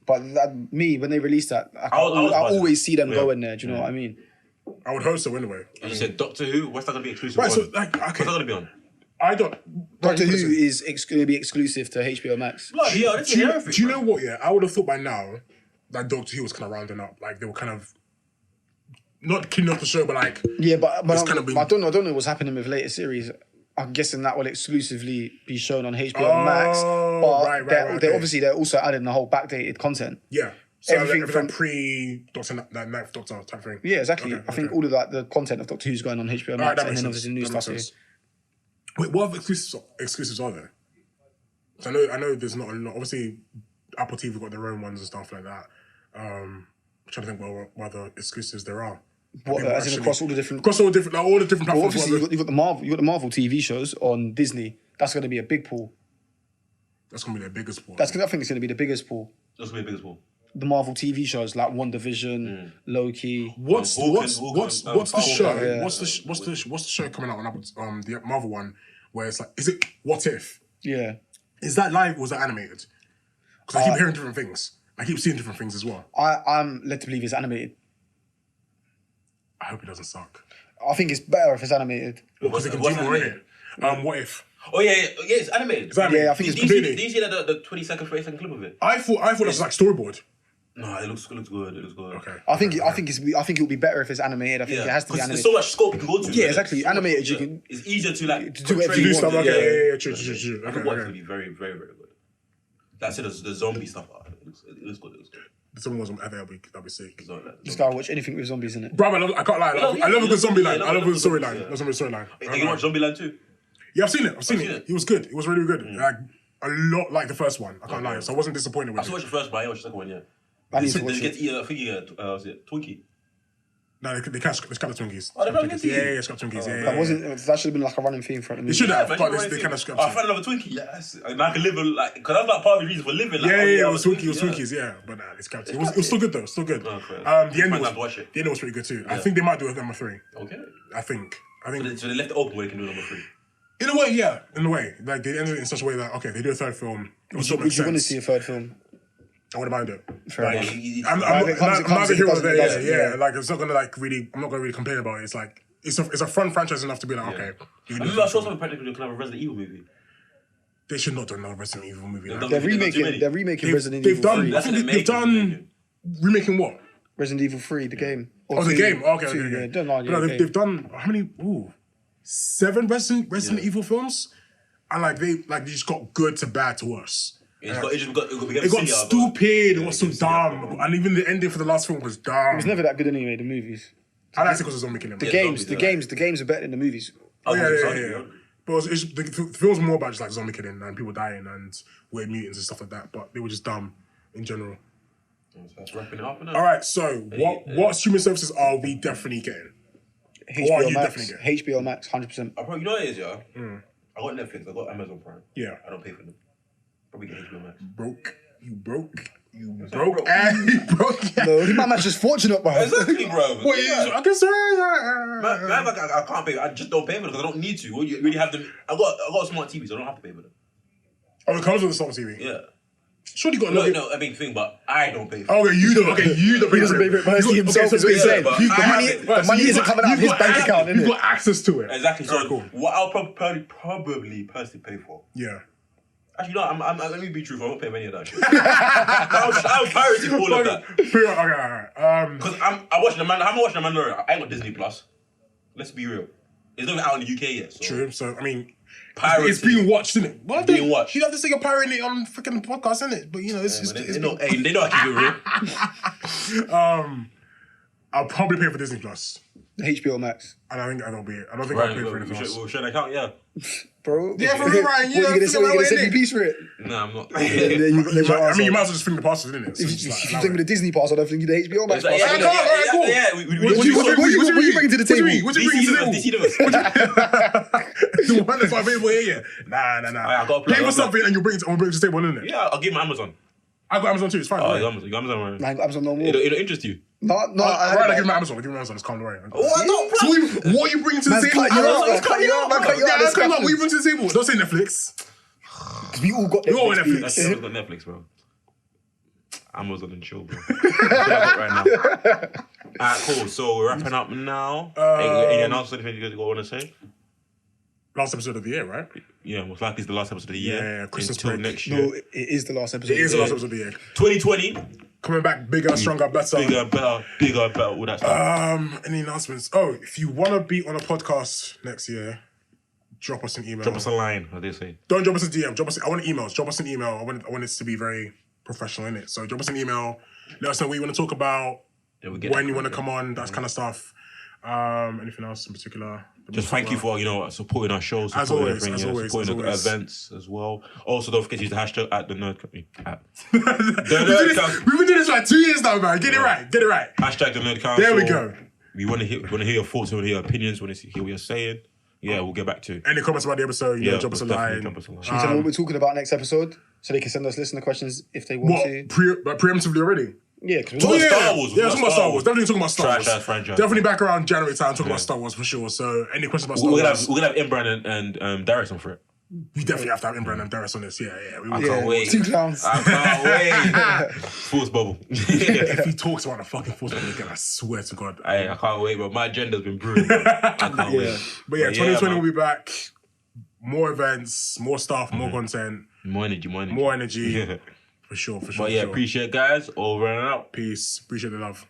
But when they released that, I always see them going there. Do you know what I mean? I would hope so anyway. And you said Doctor Who? What's that going to be exclusive? Right, so like, what's that going to be on? I don't. Doctor Who is going to be exclusive to HBO Max. Bloody hell, do you know what? Yeah, I would have thought by now that Doctor Who was kind of rounding up. Like they were kind of not killing off the show, but like I don't know what's happening with later series. I'm guessing that will exclusively be shown on HBO Max. But they're also adding the whole backdated content. Yeah. So everything from pre-Doctor, that Ninth Doctor type thing. Yeah, exactly. I think all of that, the content of Doctor Who's going on HBO Max, and then obviously new stuff here. Wait, what other exclusives are there? So I know there's not a lot. Obviously, Apple TV got their own ones and stuff like that. I'm trying to think what other exclusives there are. What, as in across all the different platforms. Well, obviously, you got the Marvel TV shows on Disney. That's going to be a big pool. That's going to be their biggest pool. I think it's going to be the biggest pool. That's going to be the biggest pool. The Marvel TV shows like WandaVision, Loki. What's the show? Yeah. What's the show coming out on the Marvel one where it's like, is it What If? Yeah. Is that live or is that animated? Because I keep hearing different things. I keep seeing different things as well. I'm led to believe it's animated. I hope it doesn't suck. I think it's better if it's animated. Because they can do more in it. What If? Oh yeah, it's animated. It's animated. Yeah, I think it's completely. Did you see the 20-second, 30-second clip of it? I thought it was like storyboard. No, it looks good. It looks good. Okay. I think it will be better if it's animated. I think it has to be animated. There's so much scope you can go to. Yeah, exactly. Animated, you can. It's easier to like do whatever you want. Okay, true. I think it's going to be very, very, very good. That's it. The zombie stuff. It looks good. The zombie ones, I think that'll be sick. This guy will watch anything with zombies in it. Bro, I can't lie. I love a good zombie line. I love a good storyline. Yeah. I love a storyline. You watch Zombieland too? Yeah, I've seen it. It was good. It was really good. Like a lot like the first one. I can't lie. So I wasn't disappointed with it. I watched the first, but I watched the second one. Yeah. I need to watch Did it. you get I think you get was it Twinkie? No, they catch the Twinkies. Oh, they can't get Yeah, it's got Twinkies. Yeah, That wasn't. That should have been like a running theme for the movie. It should have, man, but you know they kind of scrapped I it. found another Twinkie. Yes, and I can live like because that's like part of the reason for living. Like, Yeah, it was Twinkie. Twinkies, yeah. But nah, it's scrapped it. It was still good though. Still good. Okay. The ending Might have to watch was it. the ending was pretty good too. I think they might do a number 3. Okay. I think. So they left it open where they can do number 3. In a way, yeah. In a way, like they ended it in such a way that okay, they do a third film. It would still make Would you want to sense. see a third film? I wouldn't mind it. Fair Like, enough. I'm Like, it comes, not the it hero doesn't, there. it doesn't, Yeah, like it's not gonna like really. I'm not gonna really complain about it. It's like it's a fun franchise enough to be like okay. You I can do remember I a saw film. something practically kind of a Resident Evil movie. They should not do another Resident Evil movie. They've Like. done- They're remaking Resident They've Evil done. 3. I think they've done remaking what? Resident Evil 3, the game. Or Oh, the 2, game. Okay, 2, okay. yeah, don't know. But no, they've done how many? 7 Resident Evil films, and like they just got good to bad to worse. It It got stupid. It was so dumb, and even the ending for the last film was dumb. It was never that good anyway, the movies. I liked it because it was zombie killing. The zombies, games are better than the movies. Oh yeah. But the film was more about just like zombie killing and people dying and weird mutants and stuff like that. But they were just dumb in general. That's wrapping it up. All right, so what streaming services are we definitely getting? Or are you definitely getting? HBO Max, 100%. I probably, you know what it is, yeah? I got Netflix, I got Amazon Prime. Yeah. I don't pay for them. Probably get HBO Max. You broke. You not broke. broke. And you broke. Yeah. No, my man's just fortunate, bro. Exactly, bro. Wait, I guess Man, like, I can't pay. I just don't pay for them because I don't need to. Well, you really have them. I got a smart TV, so I don't have to pay for them. Oh, it comes with the smart TV. Yeah. Sure, you got No, I mean thing, but I don't pay for it. Okay, you don't. Okay, you don't. He doesn't pay for it personally himself, is what he's saying. The money isn't coming out of his bank account, You've innit? got access to it. Exactly. So Alright, cool. what I'll probably personally pay for. Yeah. Actually, no. Let me be truthful. I'm not paying any of that shit. I'm pirating all of that. Okay, alright. Because I'm watching the man. I'm watching the Mandalorian. I ain't got Disney Plus. Let's be real. It's not even out in the UK yet. So. True. So I mean, Pirating. it's being watched, isn't it? Well, Being watched. You have to say you're pirating it on freaking podcast, isn't it? But you know, it's They know I keep it real. I'll probably pay for Disney Plus, HBO Max. and I don't think I'll pay for anything else. We'll share an account, yeah. Bro. Yeah, for real, Ryan. What are you gonna say? What are you gonna send me peace for it? Nah, I'm not. Then you got your I mean, you might ass as well just fling the passes, innit? So If just, like, you allow think it. with the Disney pass, I don't think you the HBO Max pass. Yeah, Alright, cool. What you bringing to the table? What you bringing to the table? DC Universe. The one that's not available here, yeah. Nah. I gotta play, Pay I for gotta something and you'll bring it to the table, innit? Yeah, I'll give him Amazon. I got Amazon too. It's fine. Oh, right? you got Amazon, right? Man, Amazon no more. It'll interest you. No, Alright, I give him Amazon. It's calm, don't worry. What? No, bro. So what are you bringing to the Man's table? cutting you out, Amazon's man, cut you out, Yeah, this come on, what discussion. you bring to the table? Don't say Netflix. We all got We all got Netflix. Netflix. That's Amazon, Netflix, bro. Amazon and chill, bro. That's what I got right now. Alright, cool. So we're wrapping up now. Any announcements, anything you guys want to say? Last episode of the year, right? Yeah, most likely it's the last episode of the year. Yeah, Christmas until break. next year. No, it is the last episode. It is the last episode of the year. 2020. Coming back bigger, stronger, better. Bigger, better, all that stuff. Any announcements? Oh, if you want to be on a podcast next year, drop us an email. Drop us a line, as they say. Don't drop us a DM. I want emails. Drop us an email. I want it to be very professional, innit? So drop us an email. Let us know what you want to talk about, Yeah, we get when that you want to content. come on, that kind of stuff. Anything else in particular? Just thank you for, supporting our shows, As supporting always, everything, as always, supporting as the always. events as well. Also, don't forget to use the hashtag at the Nerd Company. We've been doing this for like 2 years now, man. Get it right. Hashtag the Nerd Council. There we go. We want to hear your thoughts, we want to hear your opinions, we want to hear what you're saying. Yeah, we'll get back to it. Any comments about the episode, drop us a definitely line. drop us a line. Should we tell them what we're talking about next episode? So they can send us listener questions if they want What? to. Preemptively already? Yeah, because Talk about Star Wars. Yeah, talking about Star Wars. Definitely talking about Star Wars. Trash-ass franchise. Definitely back around January time talking about Star Wars for sure. So any questions about Star We're Wars? gonna have Imran and Darius on for it. We definitely have to have Imran and Darius on this. Yeah. We I will. can't wait. 2 clowns. I can't wait. Force bubble. If he talks about the fucking force again, I swear to God. I can't wait, bro. My agenda's been brewing. Bro. I can't wait. But yeah, 2020 man. will be back. More events, more stuff, more content, More energy. more energy. For sure. But yeah, for sure. appreciate it, guys. Over and out. Peace. Appreciate the love.